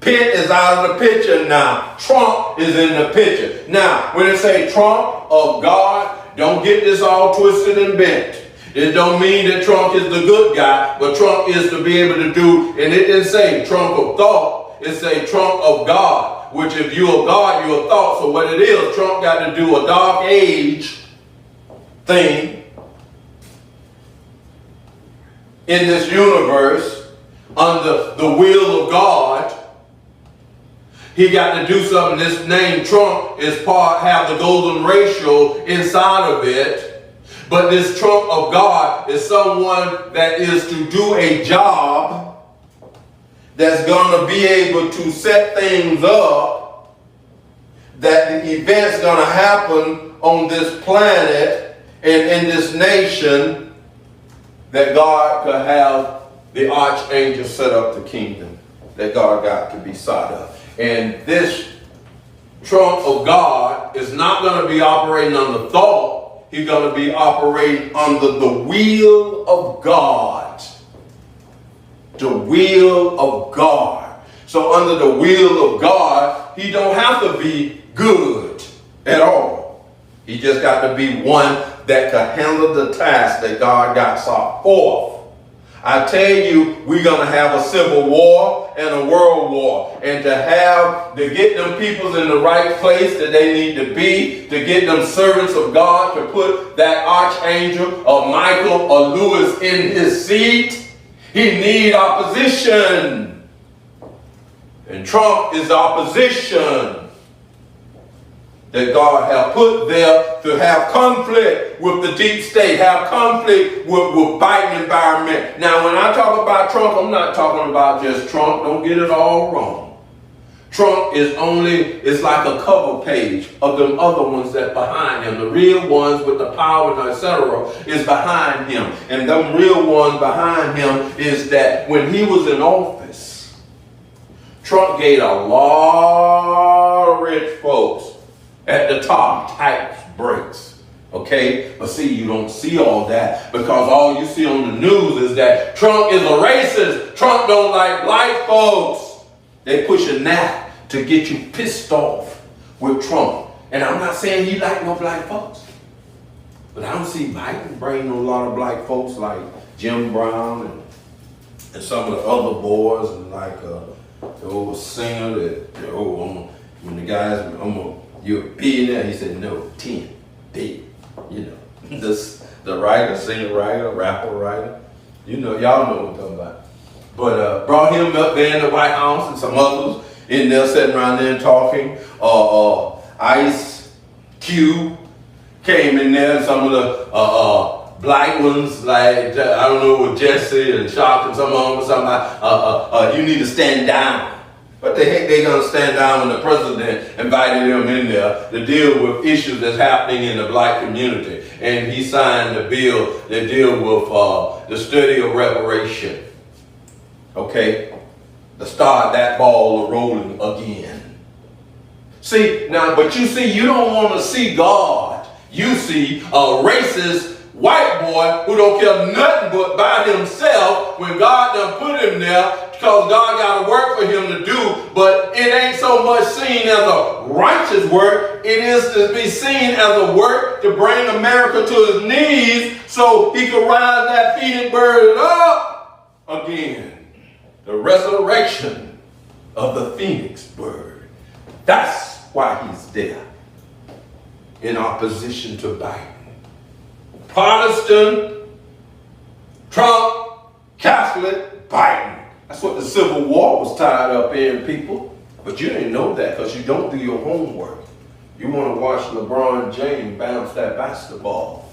Pit is out of the picture now. Trump is in the picture. Now, when it say trump of God, don't get this all twisted and bent. It don't mean that Trump is the good guy, but Trump is to be able to do, and it didn't say Trump of thought, it say Trump of God, which if you're a God, you're a thought. So what it is, Trump got to do a dark age thing in this universe under the will of God. He got to do something. This name Trump is have the golden ratio inside of it. But this trump of God is someone that is to do a job that's going to be able to set things up, that the event's going to happen on this planet and in this nation, that God could have the archangel set up the kingdom that God got to be side of. And this trump of God is not going to be operating under thought. He's going to be operating under the will of God. The will of God. So under the will of God, he don't have to be good at all. He just got to be one that can handle the task that God got sought forth. I tell you, we're going to have a civil war and a world war. And to get them peoples in the right place that they need to be, to get them servants of God, to put that archangel or Michael or Lewis in his seat, he need opposition. And Trump is opposition that God has put there to have conflict with the deep state, have conflict with Biden environment. Now, when I talk about Trump, I'm not talking about just Trump. Don't get it all wrong. Trump is like a cover page of them other ones that behind him. The real ones with the power and etc. is behind him. And them real ones behind him is that when he was in office, Trump gave a lot of rich folks at the top tax breaks. Okay? But see, you don't see all that because all you see on the news is that Trump is a racist. Trump don't like black folks. They pushing that to get you pissed off with Trump. And I'm not saying he like no black folks. But I don't see Biden bringing a lot of black folks like Jim Brown and some of the other boys and like the old singer that, when the guys, you're a billionaire. He said, no, 10 big. You know, the writer, singer writer, rapper writer. You know, y'all know what I'm talking about. But brought him up there in the White House and some others in there sitting around there and talking. Ice Cube came in there and some of the black ones, like, I don't know, with Jesse and Shock and some of them, something you need to stand down. But the heck they gonna stand down when the president invited them in there to deal with issues that's happening in the black community. And he signed the bill that deal with the study of reparation. Okay? To start that ball rolling again. See, now, but you see, you don't want to see God. You see a racist white boy who don't care nothing but by himself when God done put him there because God got a work for him to do, but it ain't so much seen as a righteous work. It is to be seen as a work to bring America to his knees so he can rise that Phoenix bird up again. The resurrection of the Phoenix bird. That's why he's there in opposition to Biden. Protestant Trump, Catholic, Biden. That's what the Civil War was tied up in, people. But you didn't know that because you don't do your homework. You want to watch LeBron James bounce that basketball.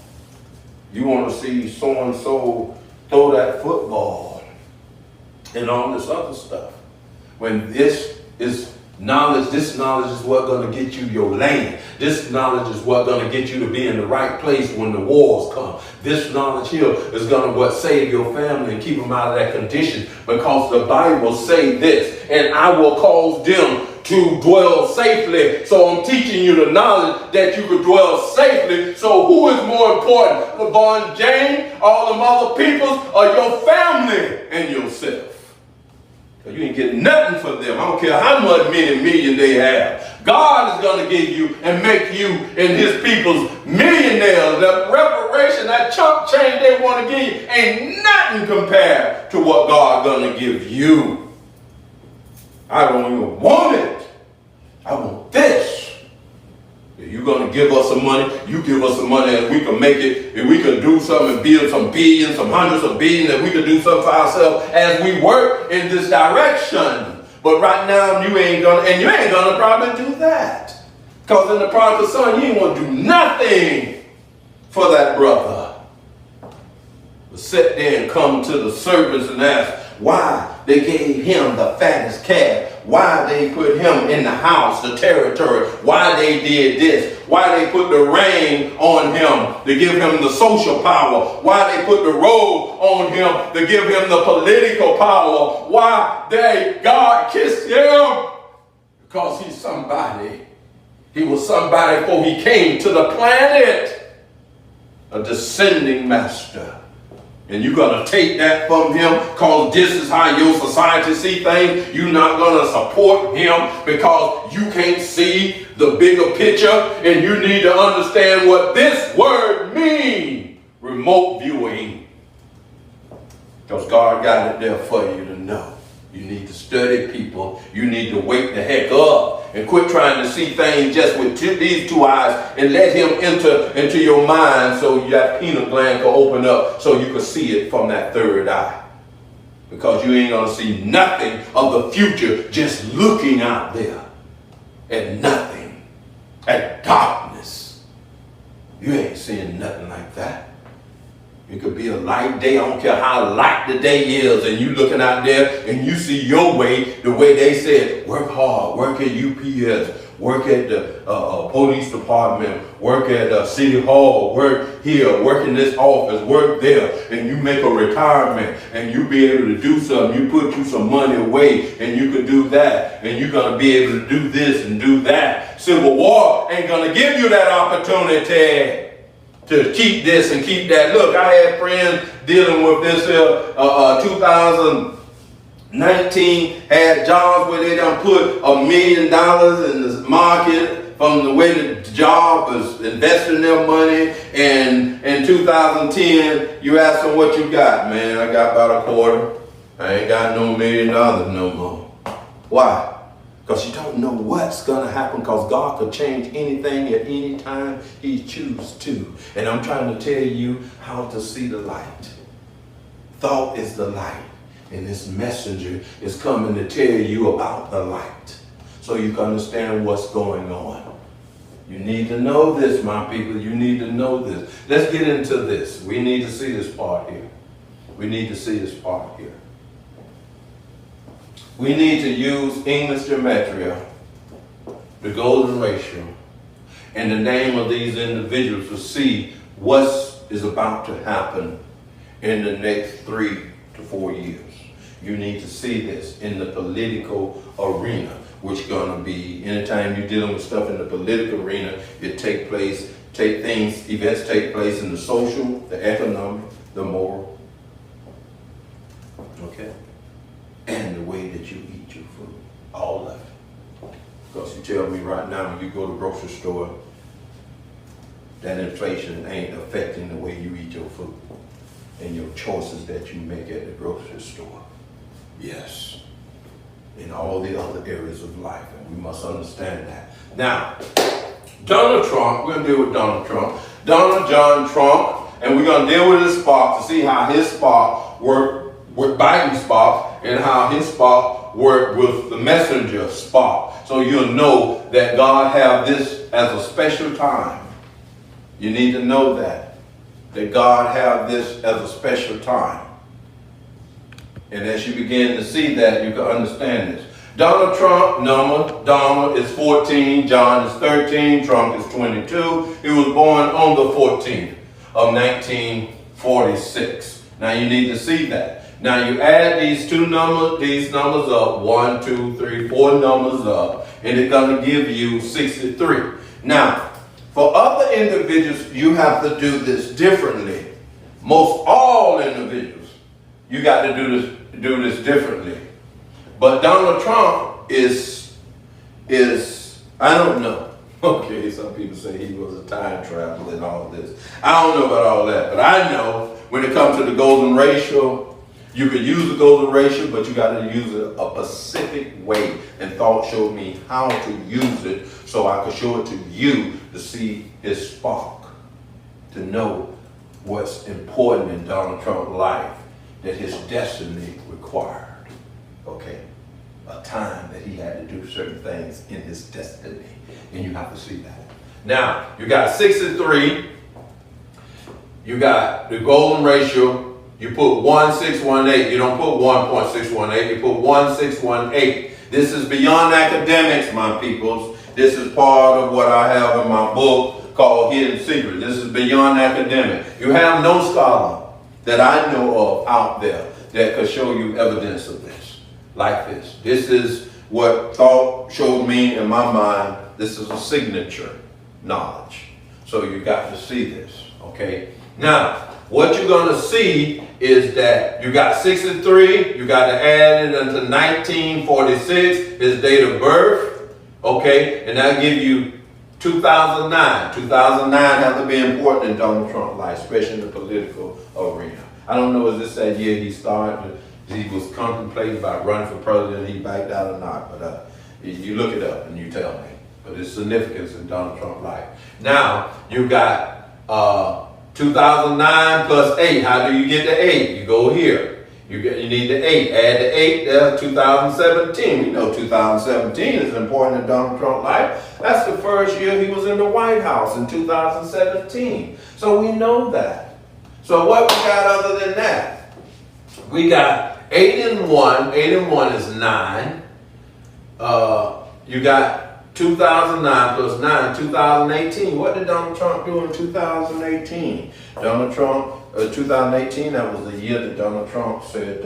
You want to see so-and-so throw that football and all this other stuff. When this is knowledge, this knowledge is what's going to get you your land. This knowledge is what's going to get you to be in the right place when the wars come. This knowledge here is going to save your family and keep them out of that condition, because the Bible say this, and I will cause them to dwell safely. So I'm teaching you the knowledge that you could dwell safely. So who is more important, LeBron James, all them other peoples, or your family and yourself? You ain't getting nothing for them. I don't care how much million they have. God is going to give you and make you and his people's millionaires. The reparation, that chump change they want to give you ain't nothing compared to what God going to give you. I don't even want it. I want this. If you're going to give us some money, you give us some money and we can make it, and we can do something and build some billions, some hundreds of billions, and we can do something for ourselves as we work in this direction. But right now, you ain't gonna probably do that. Because in the prodigal son, you ain't want to do nothing for that brother. But sit there and come to the servants and ask why they gave him the fattest calf, why they put him in the house, the territory, why they did this, why they put the ring on him to give him the social power, why they put the robe on him to give him the political power, why God kissed him, because he's somebody. He was somebody before he came to the planet, a descending master. And you're going to take that from him because this is how your society see things. You're not going to support him because you can't see the bigger picture, and you need to understand what this word means. Remote viewing. Because God got it there for you to know. You need to study people. You need to wake the heck up and quit trying to see things just with these two eyes, and let him enter into your mind so that pineal gland can open up so you can see it from that third eye. Because you ain't going to see nothing of the future just looking out there at nothing, at darkness. You ain't seeing nothing like that. It could be a light day. I don't care how light the day is, and you looking out there and you see your way, the way they said, work hard, work at UPS, work at the police department, work at City Hall, work here, work in this office, work there, and you make a retirement, and you be able to do something. You put you some money away, and you can do that, and you're going to be able to do this and do that. Civil War ain't going to give you that opportunity to keep this and keep that. Look, I had friends dealing with this 2019, had jobs where they done put $1 million in the market from the way the job was investing their money. And in 2010, you ask them what you got. Man, I got about a quarter. I ain't got no $1 million no more. Why? Because you don't know what's going to happen, because God could change anything at any time he chooses to. And I'm trying to tell you how to see the light. Thought is the light. And this messenger is coming to tell you about the light, so you can understand what's going on. You need to know this, my people. You need to know this. Let's get into this. We need to see this part here. We need to see this part here. We need to use English gematria, the golden ratio, and the name of these individuals to see what is about to happen in the next 3 to 4 years. You need to see this in the political arena, which is going to be, anytime you're dealing with stuff in the political arena, events take place in the social, the economic, the moral, okay? And the way that you eat your food, all of it. Because you tell me right now, when you go to the grocery store, that inflation ain't affecting the way you eat your food and your choices that you make at the grocery store. Yes, in all the other areas of life, and we must understand that. Now, Donald Trump, we're going to deal with Donald Trump. Donald John Trump And we're going to deal with his spark to see how his spark worked with Biden's spark and how his spark worked with the messenger spark. So you'll know that God have this as a special time. You need to know that God have this as a special time. And as you begin to see that, you can understand this. Donald Trump number, Donald is 14, John is 13, Trump is 22. He was born on the 14th of 1946. Now you need to see that. Now you add these numbers up, 1, 2, 3, 4 numbers up, and it's going to give you 63. Now, for other individuals, you have to do this differently. Most all individuals, you got to do this differently. But Donald Trump is I don't know. Okay, some people say he was a time traveler and all this. I don't know about all that, but I know when it comes to the golden ratio, you could use the golden ratio, but you got to use it a specific way. And thought showed me how to use it so I could show it to you to see his spark, to know what's important in Donald Trump's life, that his destiny required. Okay, a time that he had to do certain things in his destiny. And you have to see that. Now, you got 63. You got the golden ratio. You put 1618. You don't put 1.618. You put 1618. This is beyond academics, my peoples. This is part of what I have in my book called Hidden Secrets. This is beyond academic. You have no scholar that I know of out there that could show you evidence of this, like this. This is what thought showed me in my mind. This is a signature knowledge. So you got to see this, okay? Now, what you're going to see is that you got 63, you got to add it into 1946, his date of birth, okay? And that'll give you 2009. 2009 has to be important in Donald Trump's life, especially in the political arena. I don't know if this that year he started, he was contemplating about running for president, he backed out or not, but you look it up and you tell me. But its significance in Donald Trump's life. Now, you got 2009 plus 8. How do you get the 8? You go here. You need the 8. Add the 8 there, 2017. We know 2017 is important in Donald Trump's life. That's the first year he was in the White House in 2017. So we know that. So what we got other than that? We got 8 and 1. 8 and 1 is 9. You got 2009 plus 9, 2018. What did Donald Trump do in 2018? Donald Trump, 2018, that was the year that Donald Trump said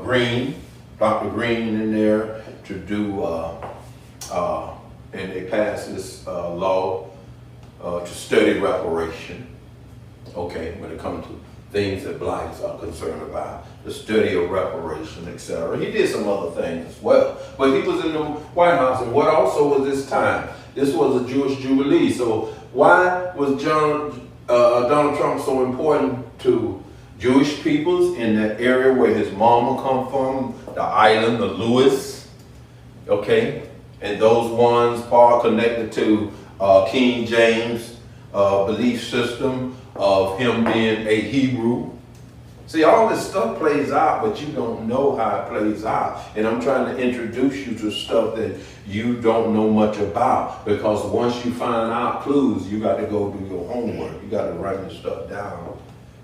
Green, Dr. Green in there to do, and they passed this law to study reparation. Okay, when it comes to things that blacks are concerned about, the study of reparation, etc. He did some other things as well. But he was in the White House, and what also was this time? This was a Jewish Jubilee. So why was Donald Trump so important to Jewish peoples in that area where his mama come from, the island of Lewis, okay? And those ones are connected to King James belief system of him being a Hebrew. See, all this stuff plays out, but you don't know how it plays out. And I'm trying to introduce you to stuff that you don't know much about, because once you find out clues, you got to go do your homework. You got to write your stuff down.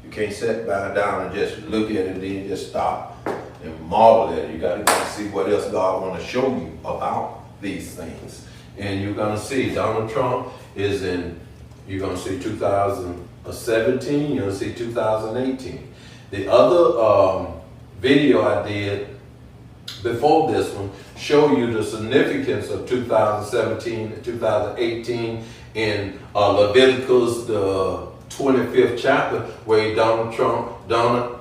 You can't sit down and just look at it and then just stop and marvel at it. You got to go see what else God want to show you about these things. And you're going to see Donald Trump is in, you're going to see 2017, you're going to see 2018. The other video I did before this one show you the significance of 2017 and 2018 in Leviticus, the 25th chapter, where Donald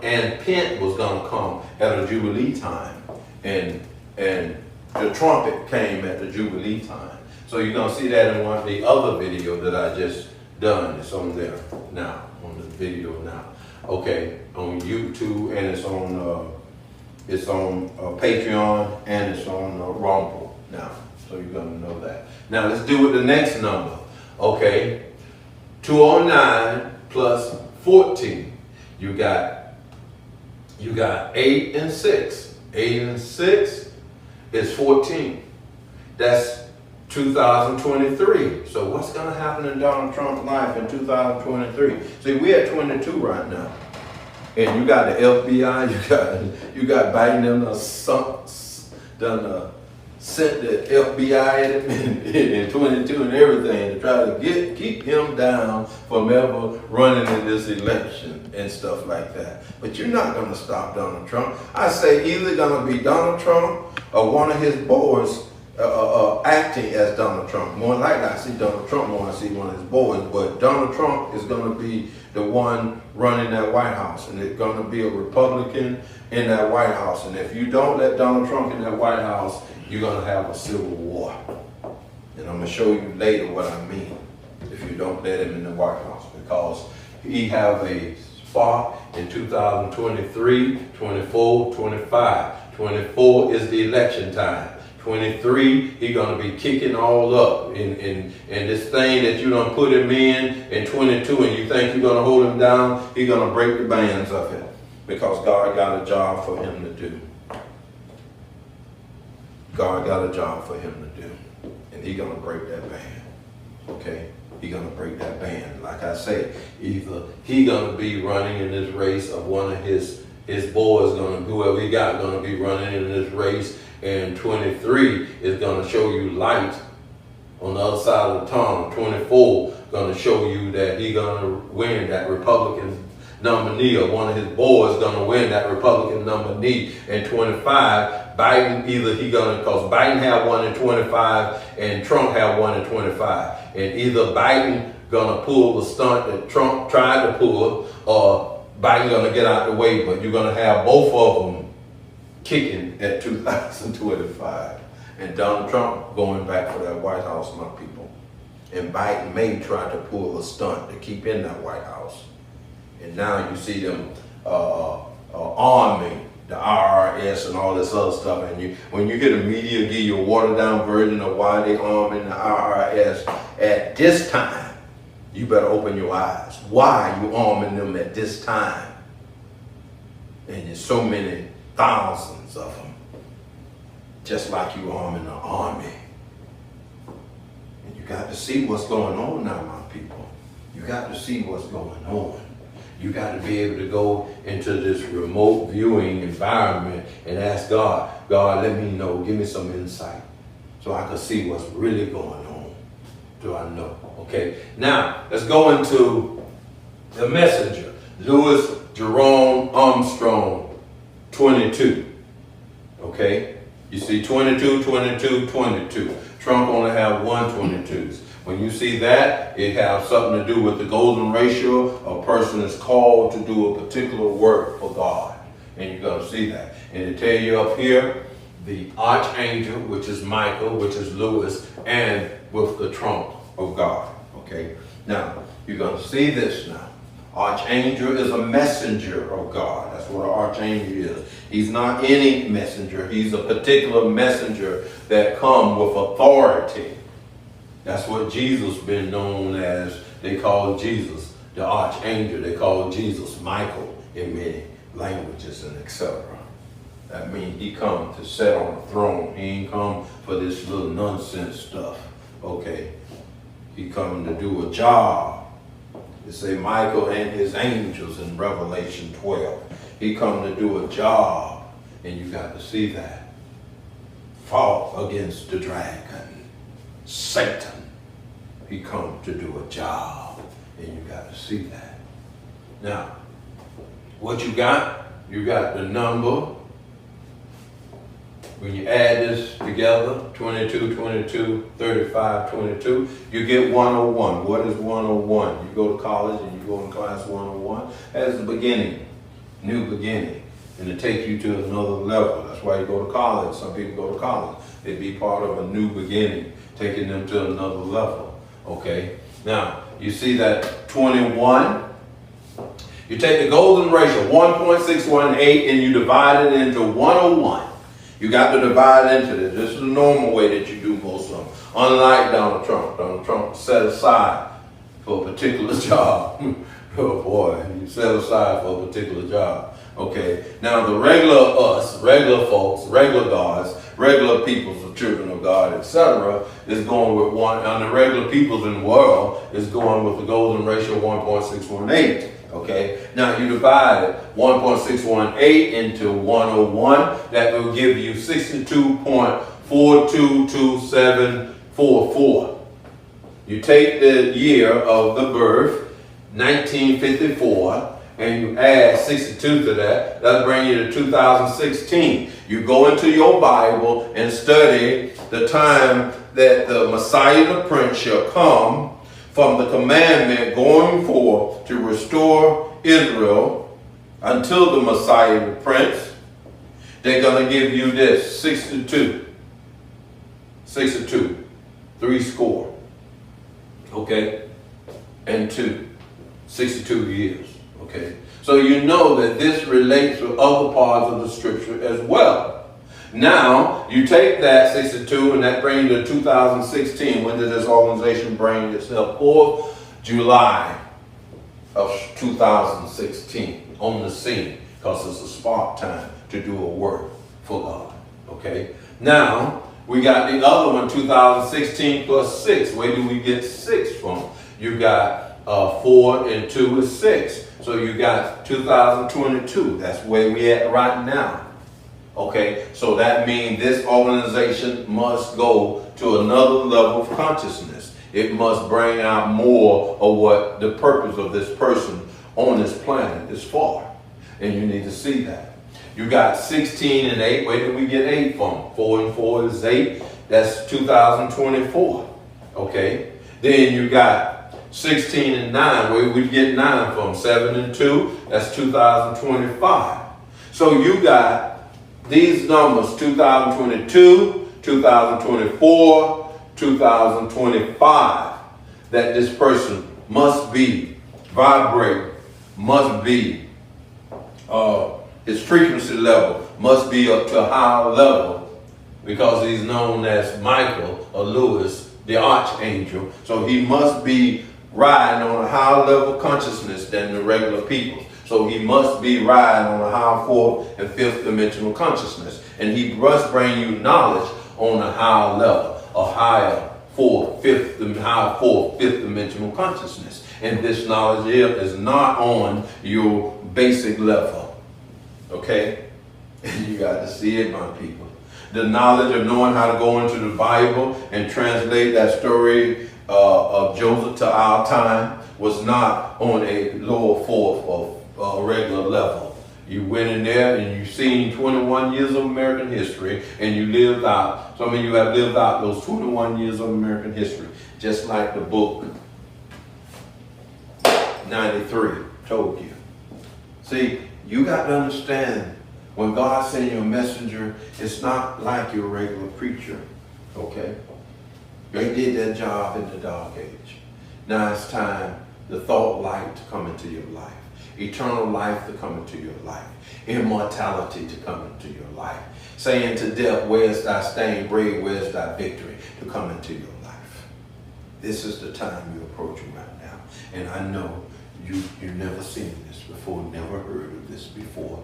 and Pence was going to come at a Jubilee time. And the trumpet came at the Jubilee time. So you're going to see that in one of the other videos that I just done. It's on there now, on the video now. Okay, on YouTube, and it's on Patreon, and it's on Rumble now. So you're going to know that. Now let's do with the next number. Okay, 209 plus 14. You got 8 and 6. 8 and 6 is 14. That's 2023. So what's going to happen in Donald Trump's life in 2023? See, we're at 22 right now. And you got the FBI, you got Biden done sent the FBI at him in 22 and everything to try to keep him down from ever running in this election and stuff like that. But you're not going to stop Donald Trump. I say either going to be Donald Trump or one of his boys acting as Donald Trump. More likely I see Donald Trump more than I see one of his boys, but Donald Trump is going to be the one running that White House, and it's going to be a Republican in that White House. And if you don't let Donald Trump in that White House, you're going to have a civil war. And I'm going to show you later what I mean if you don't let him in the White House, because he have a spot in 2023, 24, 25. 24 is the election time. 23, he's going to be kicking all up in this thing that you done put him in 22, and you think you're going to hold him down, he's going to break the bands of it, because God got a job for him to do. God got a job for him to do, and he's going to break that band, okay? He's going to break that band. Like I say, either he's going to be running in this race, or one of his boys, whoever he got, going to be running in this race. And 23 is going to show you light on the other side of the tunnel. 24 going to show you that he's going to win that Republican nominee, or one of his boys going to win that Republican nominee. And 25, Biden, because Biden had one in 25 and Trump had one in 25. And either Biden going to pull the stunt that Trump tried to pull, or Biden going to get out the way, but you're going to have both of them kicking at 2025. And Donald Trump going back for that White House, my people. And Biden may try to pull a stunt to keep in that White House. And now you see them arming the IRS and all this other stuff. And when you get a media give you a watered down version of why they arming the IRS at this time, you better open your eyes. Why are you arming them at this time? And there's so many thousands of them, just like you arming the army. And you got to see what's going on now, my people. You got to see what's going on. You got to be able to go into this remote viewing environment and ask God, God, let me know, give me some insight so I can see what's really going on. Do I know? Okay, now let's go into the messenger, Louis Jerome Armstrong, 22. Okay, you see 22, 22, 22. Trump only have 122s. When you see that, it has something to do with the golden ratio. A person is called to do a particular work for God. And you're going to see that. And it tell you up here, the archangel, which is Michael, which is Louis, and with the trump of God. Okay, now you're going to see this now. Archangel is a messenger of God. That's what an archangel is. He's not any messenger. He's a particular messenger that comes with authority. That's what Jesus been known as. They call Jesus the archangel. They call Jesus Michael in many languages and etc. That means he come to sit on the throne. He ain't come for this little nonsense stuff. Okay. He come to do a job. They say Michael and his angels in Revelation 12. He come to do a job, and you got to see that. Fought against the dragon, Satan. He come to do a job, and you got to see that. Now, what you got? You got the number. When you add this together, 22, 22, 35, 22, you get 101. What is 101? You go to college and you go in class 101. That's the beginning, new beginning. And it takes you to another level. That's why you go to college. Some people go to college. They be part of a new beginning, taking them to another level. Okay? Now, you see that 21? You take the golden ratio, 1.618, and you divide it into 101. You got to divide into this. This is the normal way that you do most of them. Unlike Donald Trump. Donald Trump set aside for a particular job. Oh boy, you set aside for a particular job. Okay, now the regular us, regular folks, regular gods, regular peoples, the children of God, etc., is going with one, and the regular peoples in the world is going with the golden ratio 1.618. Okay, now you divide 1.618 into 101, that will give you 62.422744. You take the year of the birth, 1954, and you add 62 to that, that'll bring you to 2016. You go into your Bible and study the time that the Messiah the Prince shall come, from the commandment going forth to restore Israel until the Messiah the Prince. They're going to give you this, 62, 3 score, okay, and 62 years. Okay, so you know that this relates to other parts of the scripture as well. Now, you take that 62 and that brings you to 2016. When did this organization bring itself forth? July of 2016 on the scene, because it's a spark time to do a work for God. Okay, now we got the other one, 2016 plus 6. Where do we get 6 from? You got 4 and 2 is 6. So you got 2022. That's where we at right now. Okay, so that means this organization must go to another level of consciousness. It must bring out more of what the purpose of this person on this planet is for. And you need to see that. You got 16 and 8. Where did we get 8 from? 4 and 4 is 8. That's 2024. Okay, then you got 16 and 9, where we get 9 from? 7 and 2, that's 2025. So you got these numbers, 2022, 2024, 2025, that this person must be, vibrate, must be, his frequency level must be up to a higher level, because he's known as Michael or Louis, the archangel. So he must be riding on a higher level of consciousness than the regular people. So he must be riding on a higher 4th and 5th dimensional consciousness. And he must bring you knowledge on a higher level, a higher 4th, 5th dimensional consciousness. And this knowledge here is not on your basic level. Okay? And you got to see it, my people. The knowledge of knowing how to go into the Bible and translate that story of Joseph to our time was not on a lower 4th of a regular level. You went in there and you seen 21 years of American history, and you lived out, some of you have lived out those 21 years of American history, just like the book 93 told you. See, you got to understand, when God sends you a messenger, it's not like your regular preacher, okay? They did their job in the dark age. Now it's time, the thought light to come into your life. Eternal life to come into your life. Immortality to come into your life. Saying to death, where's thy stain? Grave, where's thy victory? To come into your life. This is the time you're approaching right now. And I know you've never seen this before, never heard of this before.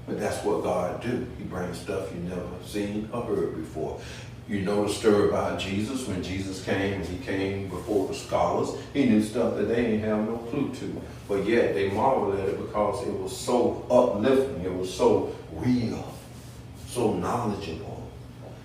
But that's what God do. He brings stuff you never seen or heard before. You know the story about Jesus. When Jesus came, and he came before the scholars, he knew stuff that they didn't have no clue to. But yet they marveled at it because it was so uplifting. It was so real, so knowledgeable.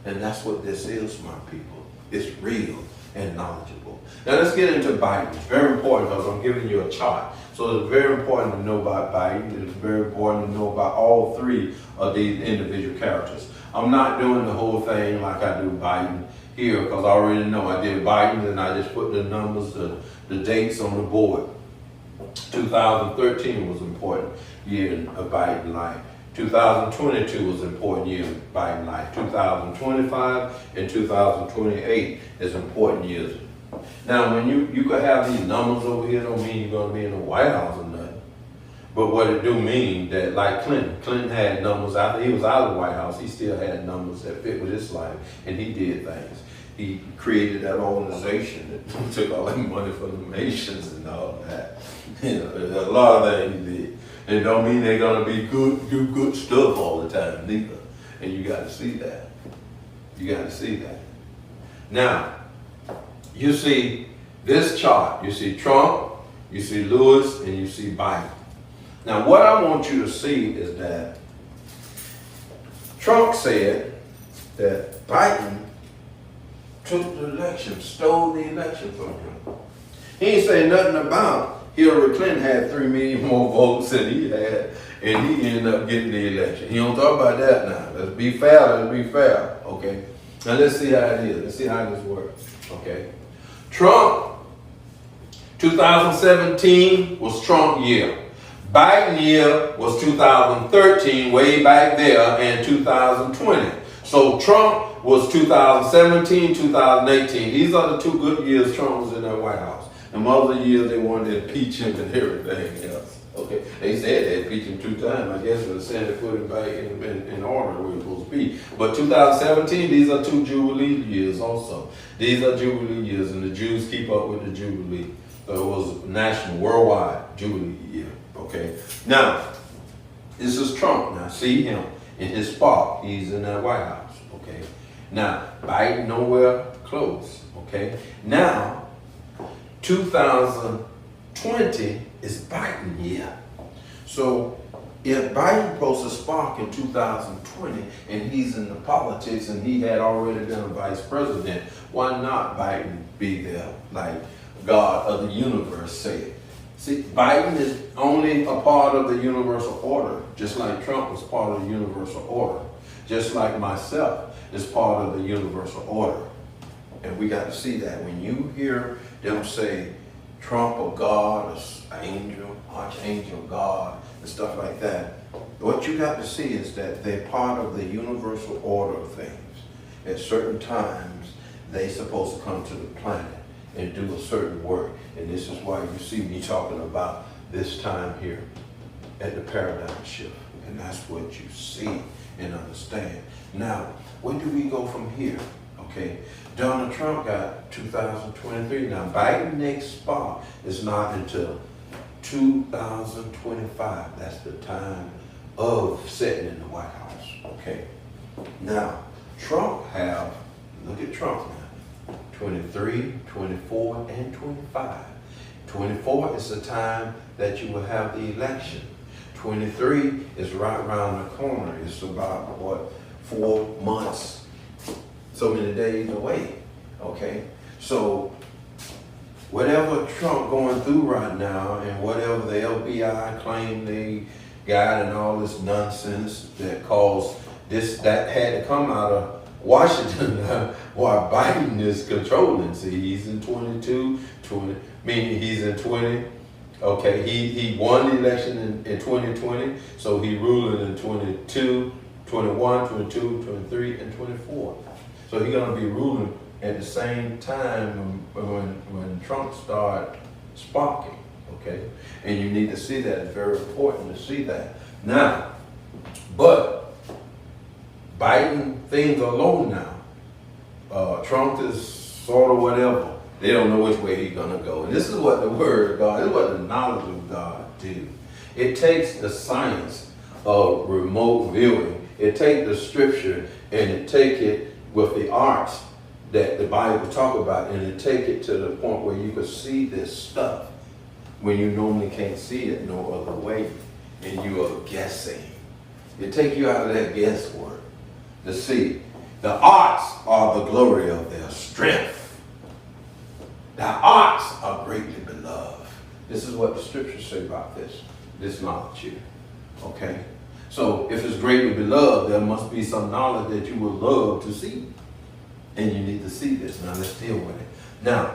And that's what this is, my people. It's real and knowledgeable. Now let's get into Biden. It's very important because I'm giving you a chart. So it's very important to know about Biden. It's very important to know about all 3 of these individual characters. I'm not doing the whole thing like I do Biden here, because I already know I did Biden and I just put the numbers, the dates on the board. 2013 was an important year in Biden's life. 2022 was an important year in Biden's life. 2025 and 2028 is important years. Now, when you could have these numbers over here, don't mean you're going to be in the White House or nothing. But what it do mean that, like Clinton had numbers after he was out of the White House, he still had numbers that fit with his life, and he did things. he created that organization that took all that money from the nations and all that. You know, a lot of things he did. And it don't mean they're gonna be good, do good stuff all the time neither. And you got to see that. You got to see that. Now, you see this chart. You see Trump, you see Lewis, and you see Biden. Now, what I want you to see is that Trump said that Biden took the election, stole the election from him. He ain't saying nothing about Hillary Clinton had 3 million more votes than he had, and he ended up getting the election. He don't talk about that now. Let's be fair, okay? Now let's see how it is. Let's see how this works, okay? Trump, 2017 was Trump year. Biden year was 2013, way back there, and 2020. So Trump was 2017, 2018. These are the 2 good years Trump was in that White House. And other years they wanted to impeach him and everything else. Okay, they said they impeached him 2 times. I guess the Senate put him back in order where it was supposed to be. But 2017, these are 2 Jubilee years also. These are Jubilee years, and the Jews keep up with the Jubilee. So it was national, worldwide Jubilee year. Okay, now this is Trump. Now see him in his spot. He's in that White House. Okay, now Biden nowhere close. Okay, now 2020 is Biden year. So if Biden supposed to spark in 2020 and he's in the politics and he had already been a vice president, why not Biden be there like God of the universe said? See, Biden is only a part of the universal order, just like Trump was part of the universal order, just like myself is part of the universal order. And we got to see that when you hear them say Trump or God or angel, archangel God, and stuff like that, what you got to see is that they're part of the universal order of things. At certain times, they're supposed to come to the planet and do a certain work. And this is why you see me talking about this time here at the paradigm shift. And that's what you see and understand. Now, where do we go from here? Okay, Donald Trump got 2023. Now, Biden's next spot is not until 2025. That's the time of sitting in the White House. Okay. Now, Trump have, look at Trump now, 23, 24, and 25. 24 is the time that you will have the election. 23 is right around the corner. It's about, 4 months, so many days away, okay? So whatever Trump going through right now and whatever the FBI claim they got and all this nonsense that caused this, that had to come out of Washington while Biden is controlling. See, he's in 20, meaning he's in 20. Okay, he won the election in 2020, so he ruling in 22, 21, 22, 23, and 24. So he's going to be ruling at the same time when Trump started sparking, okay? And you need to see that. It's very important to see that. Now, but Biden, things are low now. Trump is sort of whatever. They don't know which way he's going to go. And this is what the word of God, this is what the knowledge of God do. It takes the science of remote viewing. It takes the scripture and it take it with the arts that the Bible talk about, and it take it to the point where you can see this stuff when you normally can't see it no other way, and you are guessing. It take you out of that guesswork to see. The arts are the glory of their strength. The arts are greatly beloved. This is what the scriptures say about this knowledge here. Okay? So if it's greatly beloved, there must be some knowledge that you would love to see. And you need to see this. Now let's deal with it. Now,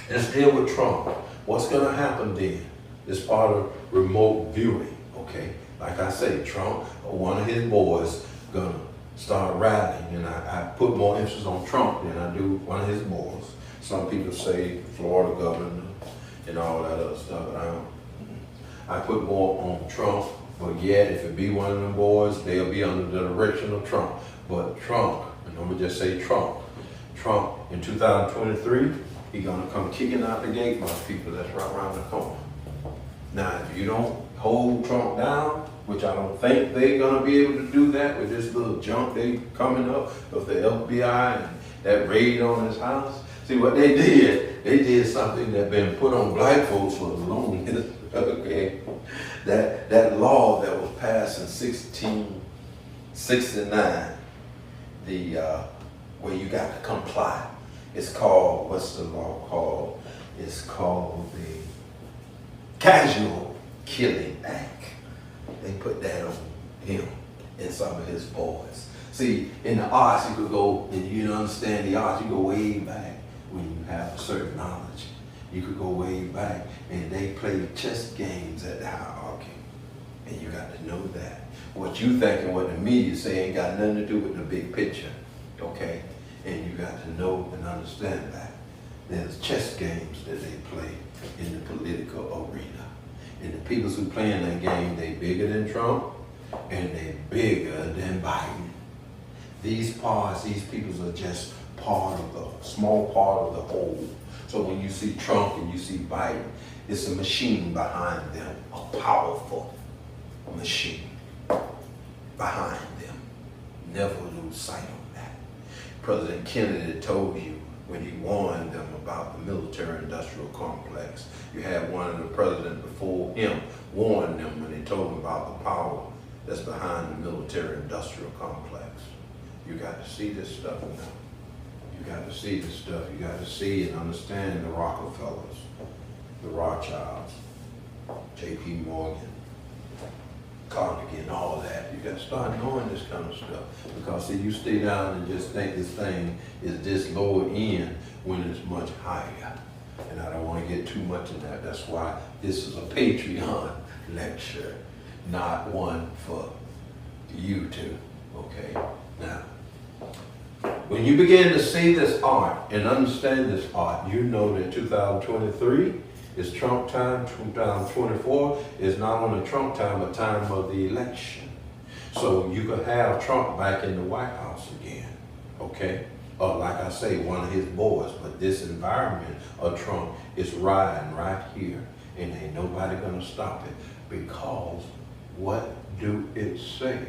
let's deal with Trump. What's going to happen then is part of remote viewing. Okay? Like I say, Trump or one of his boys going to start rallying. And I put more emphasis on Trump than I do one of his boys. Some people say Florida governor and all that other stuff. But I put more on Trump. But yet, if it be one of them boys, they'll be under the direction of Trump. But Trump, and I'm going to just say Trump Trump in 2023, he's gonna come kicking out the gate, my people. That's right around the corner. Now, if you don't hold Trump down, which I don't think they're gonna be able to do that with this little junk they coming up of the FBI and that raid on his house. See what they did something that been put on black folks for the longest. Okay, that law that was passed in 1669, where you got to comply. It's called, what's the law called? It's called the Casual Killing Act. They put that on him and some of his boys. See, in the arts, you could go, and you understand the arts, you go way back when you have a certain knowledge. You could go way back, and they played chess games at the hierarchy. And you got to know that. What you think and what the media say ain't got nothing to do with the big picture, okay? And you got to know and understand that. There's chess games that they play in the political arena. And the people who playing that game, they bigger than Trump, and they bigger than Biden. These people are just small part of the whole. So when you see Trump and you see Biden, it's a machine behind them, a powerful machine behind them. Never lose sight of that. President Kennedy told you when he warned them about the military-industrial complex. You had one of the presidents before him warn them when they told them about the power that's behind the military-industrial complex. You got to see this stuff now. You got to see this stuff. You got to see and understand the Rockefellers, the Rothschilds, J.P. Morgan, Carnegie, and all that. You got to start knowing this kind of stuff. Because see, you stay down and just think this thing is this lower end when it's much higher. And I don't want to get too much in that. That's why this is a Patreon lecture, not one for YouTube. Okay? Now, when you begin to see this art and understand this art, you know that 2023 is Trump time, 2024 is not only Trump time, but time of the election. So you could have Trump back in the White House again, okay? Or like I say, one of his boys, but this environment of Trump is riding right here, and ain't nobody gonna stop it, because what do it say?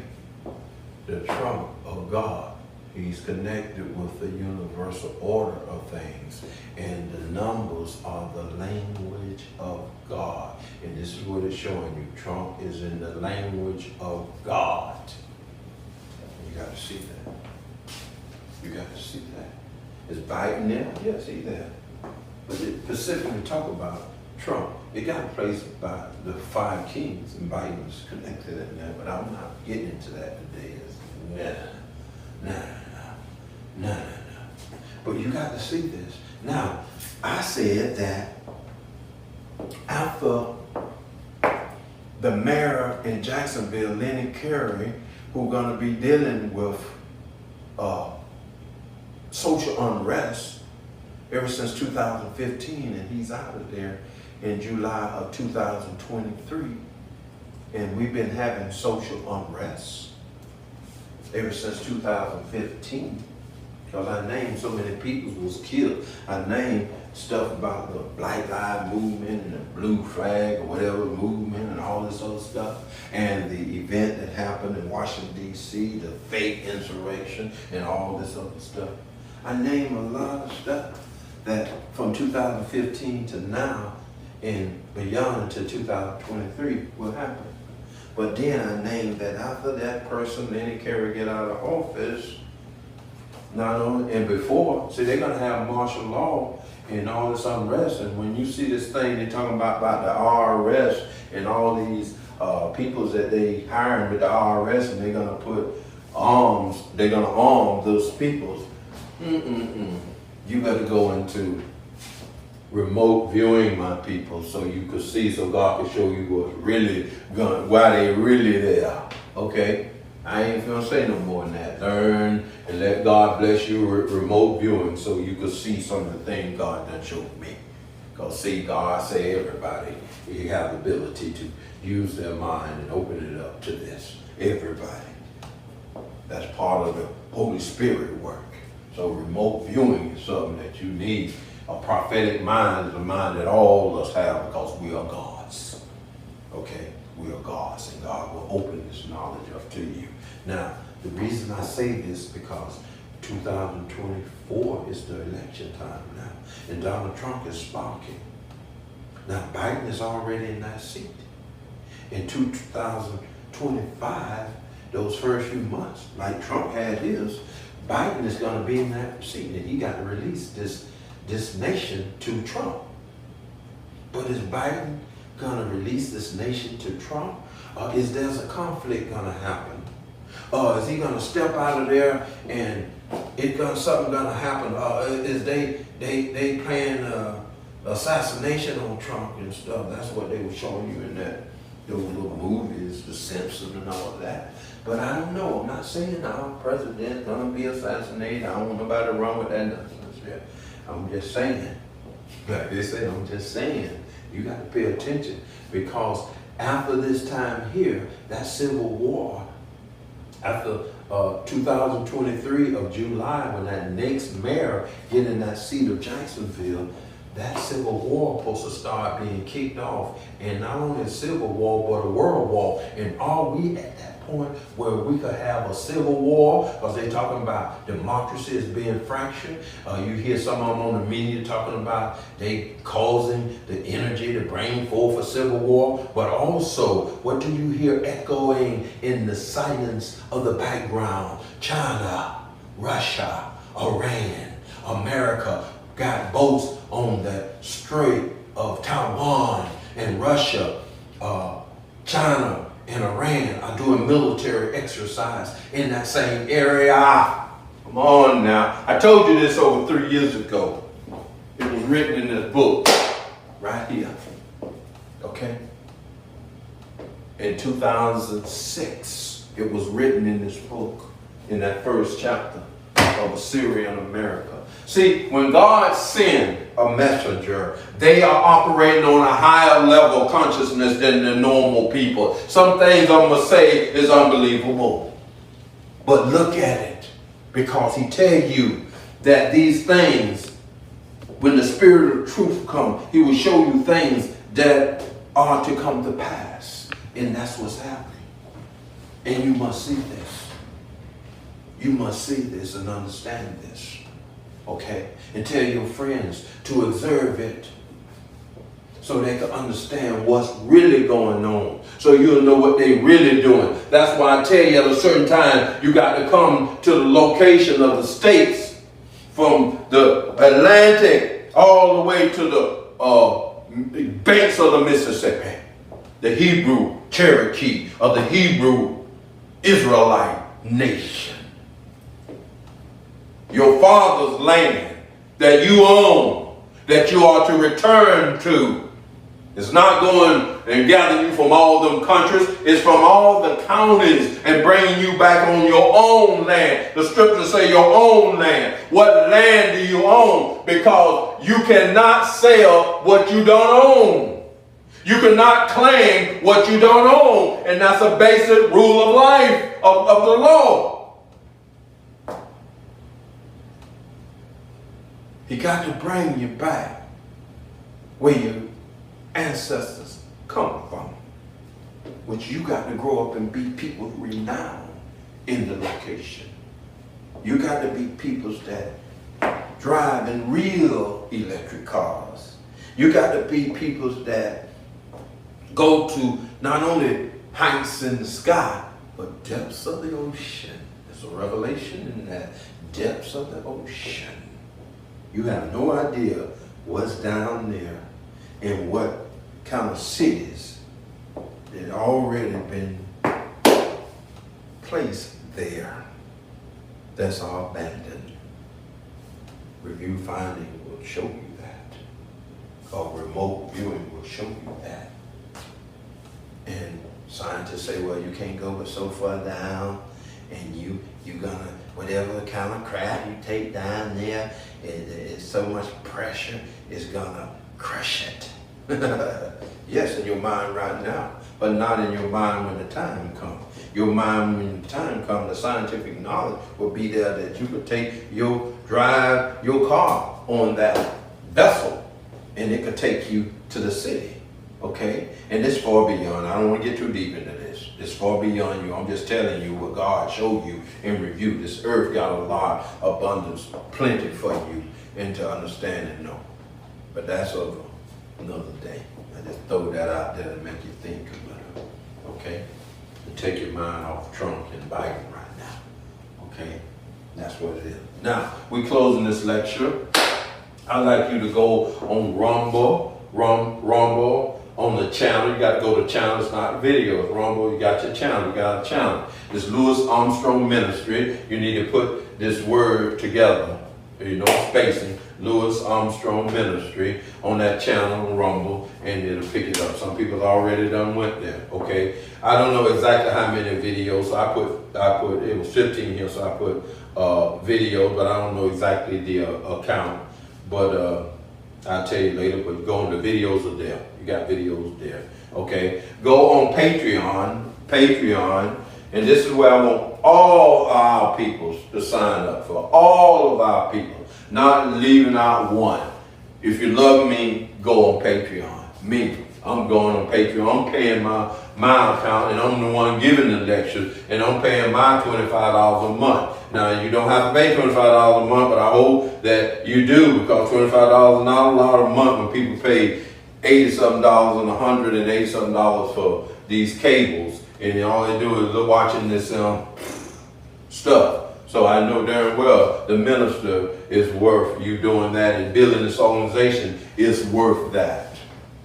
The Trump of God. He's connected with the universal order of things. And the numbers are the language of God. And this is what it's showing you. Trump is in the language of God. You got to see that. You got to see that. Is Biden there? Yes, he's there. But it specifically talk about Trump. It got placed by the 5 kings, and Biden's connected in there. But I'm not getting into that today. No. But you got to see this. Now, I said that after the mayor in Jacksonville, Lenny Curry, who's going to be dealing with social unrest ever since 2015, and he's out of there in July of 2023. And we've been having social unrest ever since 2015. Because I named so many people who was killed. I named stuff about the Black Lives Movement and the Blue Flag or whatever movement and all this other stuff. And the event that happened in Washington, D.C., the fake insurrection and all this other stuff. I named a lot of stuff that from 2015 to now and beyond until 2023 will happen. But then I named that after that person, Lenny Curry, get out of office, not only, and before, see, they're gonna have martial law and all this unrest. And when you see this thing they're talking about the IRS and all these peoples that they hiring with the IRS, and they're gonna put arms, they're gonna arm those peoples. You better go into remote viewing, my people, so you could see, so God can show you what's really going, why they really there. Okay? I ain't gonna say no more than that. Learn and let God bless you with remote viewing so you could see some of the things God done showed me. Because see, God say everybody, you have the ability to use their mind and open it up to this. Everybody. That's part of the Holy Spirit work. So remote viewing is something that you need. A prophetic mind is a mind that all of us have because we are gods. Okay? We are gods, and God will open this knowledge up to you. Now, the reason I say this because 2024 is the election time now, and Donald Trump is sparking. Now, Biden is already in that seat. In 2025, those first few months, like Trump had his, Biden is going to be in that seat, and he got to release this nation to Trump. But is Biden going to release this nation to Trump? Or is there a conflict going to happen? Or is he going to step out of there and something going to happen? Is they planning assassination on Trump and stuff? That's what they were showing you in those little movies, The Simpsons and all of that. But I don't know. I'm not saying our president's going to be assassinated. I don't want nobody to run with that nonsense. Yeah. I'm just saying. Like they say, I'm just saying. You got to pay attention, because after this time here, that civil war, after 2023 of July, when that next mayor get in that seat of Jacksonville, that civil war supposed to start being kicked off. And not only a civil war, but a world war. And are we at that point where we could have a civil war? Because they're talking about democracy is being fractured. You hear some of them on the media talking about they causing the energy to bring forth a civil war. But also, what do you hear echoing in the silence of the background? China, Russia, Iran, America got boats on the Strait of Taiwan, and Russia, China, and Iran are doing military exercise in that same area. Come on now. I told you this over 3 years ago. It was written in this book right here. Okay? In 2006, it was written in this book, in that first chapter of Assyrian America. See, when God sends a messenger, they are operating on a higher level of consciousness than the normal people. Some things I'm going to say is unbelievable. But look at it, because he tells you that these things, when the Spirit of truth comes, he will show you things that are to come to pass. And that's what's happening. And you must see this. You must see this and understand this. Okay? And tell your friends to observe it, so they can understand what's really going on. So you'll know what they're really doing. That's why I tell you at a certain time, you got to come to the location of the states, from the Atlantic all the way to the banks of the Mississippi. The Hebrew Cherokee of the Hebrew Israelite nation. Your father's land that you own, that you are to return to. It's not going and gathering you from all them countries. It's from all the counties and bringing you back on your own land. The scriptures say your own land. What land do you own? Because you cannot sell what you don't own. You cannot claim what you don't own. And that's a basic rule of life, of the law. He got to bring you back where your ancestors come from. Which you got to grow up and be people renowned in the location. You got to be people that drive in real electric cars. You got to be people that go to not only heights in the sky, but depths of the ocean. There's a revelation in that. Depths of the ocean. You have no idea what's down there and what kind of cities that already been placed there that's all abandoned. Review finding will show you that. Or remote viewing will show you that. And scientists say, well, you can't go but so far down, and you're gonna, whatever kind of craft you take down there, it's so much pressure, it's gonna crush it. Yes, in your mind right now. but not in your mind when the time comes. Your mind, when the time comes, the scientific knowledge will be there that you could drive your car on that vessel, and it could take you to the city, okay? And this far beyond. I don't want to get too deep into this. It's far beyond you. I'm just telling you what God showed you in review. This earth got a lot, abundance, plenty for you, and to understand and know. But that's over another day. I just throw that out there to make you think about it, okay? And take your mind off Trump and Biden right now, okay? That's what it is. Now, we closing this lecture. I'd like you to go on Rumble on the channel. You got to go to channel. It's not videos. Rumble, you got your channel. You got a channel. This Louis Armstrong Ministry. You need to put this word together. You know, spacing. Louis Armstrong Ministry on that channel on Rumble, and it'll pick it up. Some people already done went there. Okay. I don't know exactly how many videos. So I put it was 15 here, so I put videos, but I don't know exactly the account. But I'll tell you later, but go on, the videos are there. You got videos there, okay? Go on Patreon, and this is where I want all our people to sign up for, all of our people, not leaving out one. If you love me, go on Patreon. Me, I'm going on Patreon. I'm paying my account, and I'm the one giving the lectures, and I'm paying my $25 a month. Now, you don't have to pay $25 a month, but I hope that you do, because $25 is not a lot of month when people pay $80-something and $180-something for these cables, and all they do is watching this stuff. So I know darn well the minister is worth you doing that, and building this organization is worth that.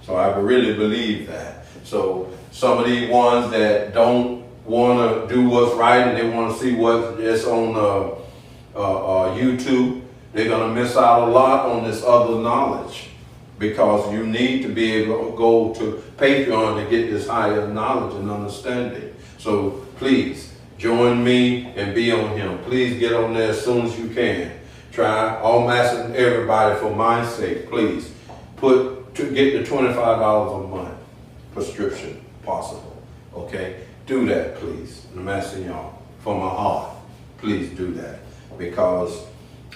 So I really believe that. So some of these ones that don't want to do what's right and they want to see what's on YouTube, they're going to miss out a lot on this other knowledge, because you need to be able to go to Patreon to get this higher knowledge and understanding. So please join me and be on him. Please get on there as soon as you can. Try, all asking everybody for my sake, please get the $25 a month prescription possible, okay? Do that, please. I'm asking y'all from my heart. Please do that, because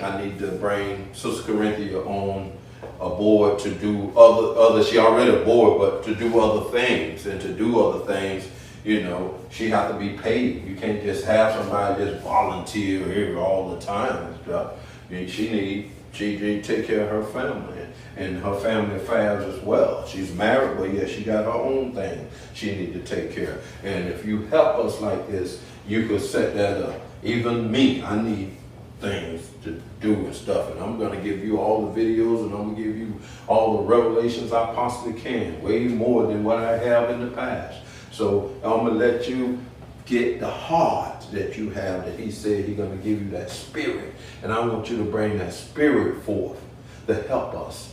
I need to bring Sister Corinthia on a board to do other. She already a board, but to do other things, and to do other things, you know, she has to be paid. You can't just have somebody just volunteer here all the time and stuff. She need to take care of her family and her family affairs as well. She's married, but yeah, she got her own thing she need to take care of. And if you help us like this, you could set that up. Even me, I need things to do and stuff, and I'm gonna give you all the videos, and I'm gonna give you all the revelations I possibly can, way more than what I have in the past. So I'm gonna let you get the heart that you have, that he said he's gonna give you that spirit, and I want you to bring that spirit forth to help us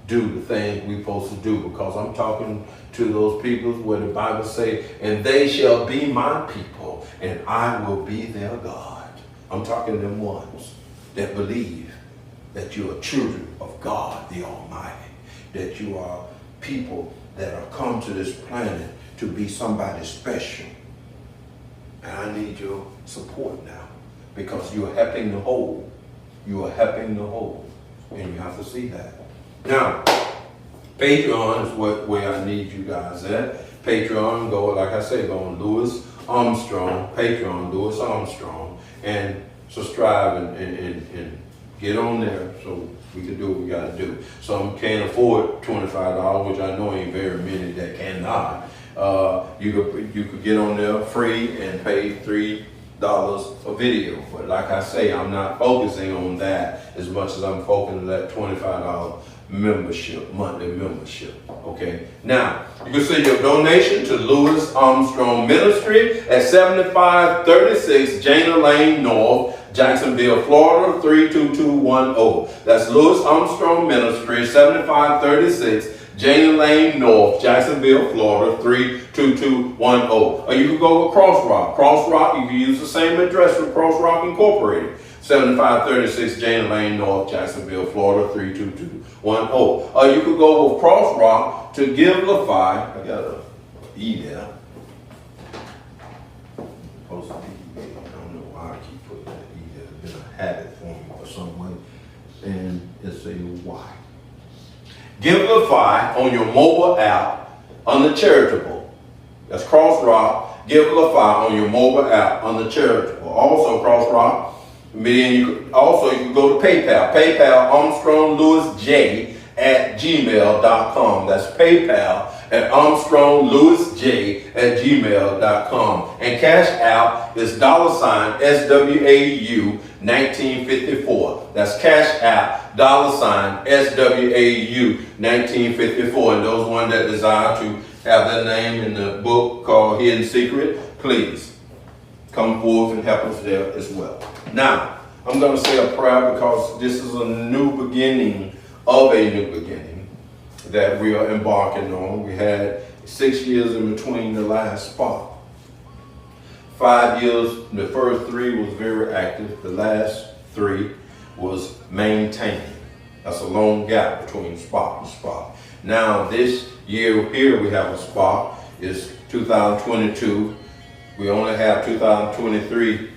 do the things we're supposed to do, because I'm talking to those people where the Bible say, and they shall be my people, and I will be their God. I'm talking to them ones that believe that you are children of God the Almighty, that you are people that are come to this planet to be somebody special. And I need your support now, because you are helping the whole. You are helping the whole, and you have to see that. Now, Patreon is where I need you guys at. Patreon, go, like I say, go on Louis Armstrong, Patreon, Louis Armstrong, and subscribe and get on there so we can do what we got to do. Some can't afford $25, which I know ain't very many that cannot. You could get on there free and pay $3 a video. But like I say, I'm not focusing on that as much as I'm focusing on that $25 membership, monthly membership. Okay. Now, you can send your donation to Louis Armstrong Ministry at 7536 Jana Lane North, Jacksonville, Florida 32210. That's Louis Armstrong Ministry, 7536 Jana Lane North, Jacksonville, Florida 32210. Or you can go with CrossRock. CrossRock, you can use the same address for CrossRock Incorporated. 7536 Jana Lane North, Jacksonville, Florida 32210. Or you could go with CrossRock to Givelify. I got a be there. Supposed to be there. I don't know why I keep putting that E there. It's been a habit for me for some way. And it's a Y. Givelify on your mobile app under charitable. That's Crossrock. Givelify on your mobile app under charitable. Also Crossrock. Then you can go to PayPal. PayPal Armstrong Lewis J at gmail.com. That's PayPal at Armstrong Lewis J at gmail.com. And Cash App is $SWAU 1954. That's Cash App $SWAU 1954. And those ones that desire to have their name in the book called Hidden Secret, please come forth and help us there as well. Now, I'm going to say a prayer because this is a new beginning of a new beginning that we are embarking on. We had 6 years in between the last spot. 5 years, the first 3 was very active. The last 3 was maintaining. That's a long gap between spot and spot. Now this year here we have a spot. It's 2022. We only have 2023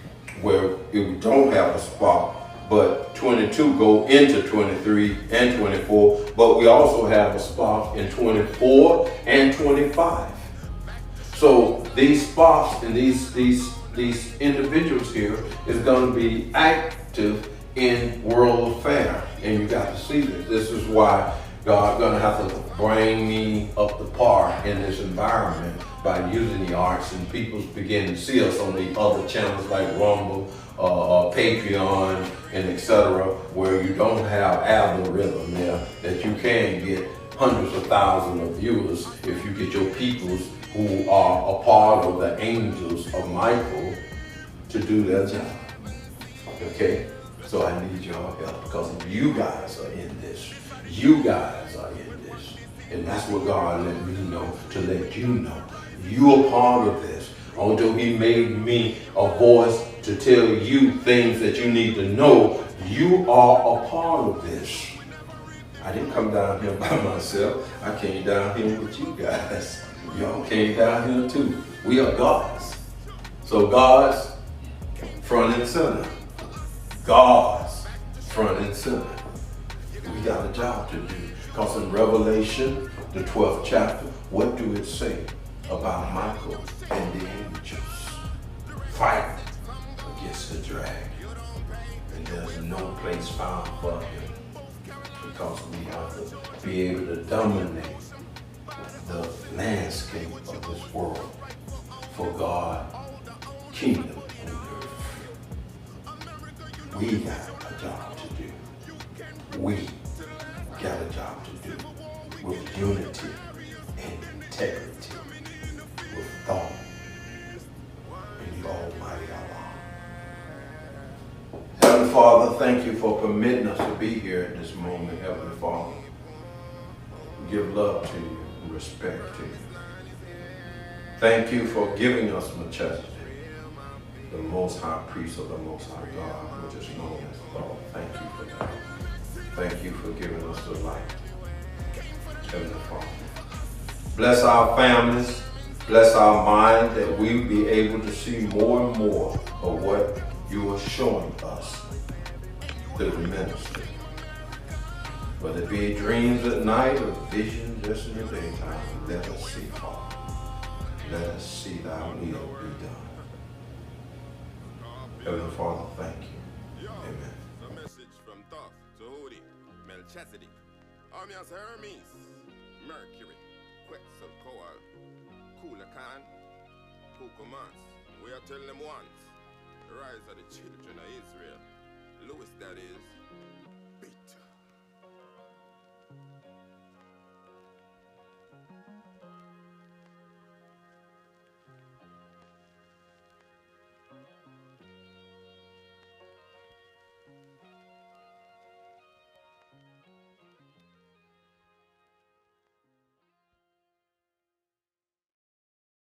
where we don't have a spot, but 22 go into 23 and 24, but we also have a spot in 24 and 25. So these spots and these individuals here is going to be active in world affair, and you got to see this. This is why God's going to have to bring me up the par in this environment by using the arts, and people begin to see us on the other channels like Rumble, Patreon, and etc., where you don't have algorithm there that you can get hundreds of thousands of viewers if you get your peoples who are a part of the angels of Michael to do their job. Okay? So I need your help because you guys are in this. You guys are in this. And that's what God let me know, to let you know. You're part of this. Although He made me a voice to tell you things that you need to know, you are a part of this. I didn't come down here by myself. I came down here with you guys. Y'all came down here too. We are God's. So God's front and center. God's front and center. We got a job to do. Because in Revelation, the 12th chapter, what do it say about Michael and the angels? Fight against the dragon. And there's no place found for him. Because we have to be able to dominate the landscape of this world for God's kingdom on earth. We got a job to do. We got a job to do with unity and integrity, with thought in the Almighty Allah. Heavenly Father, thank you for permitting us to be here at this moment, Heavenly Father. We give love to you and respect to you. Thank you for giving us Melchizedek, the Most High Priest of the Most High God, which is known as God. Thank you for that. Thank you for giving us the light, Heavenly Father. Bless our families, bless our mind, that we be able to see more and more of what you are showing us through the ministry. Whether it be dreams at night or visions just in the daytime, let us see, Father. Let us see thy will be done. Heavenly Father, thank you. Amen. A message from Thoth to Hody, Melchizedek, Hermes, Mercury, Quetzalcoatl, Kulakan, who commands. We are telling them once, the rise of the children of Israel. Lewis, that is,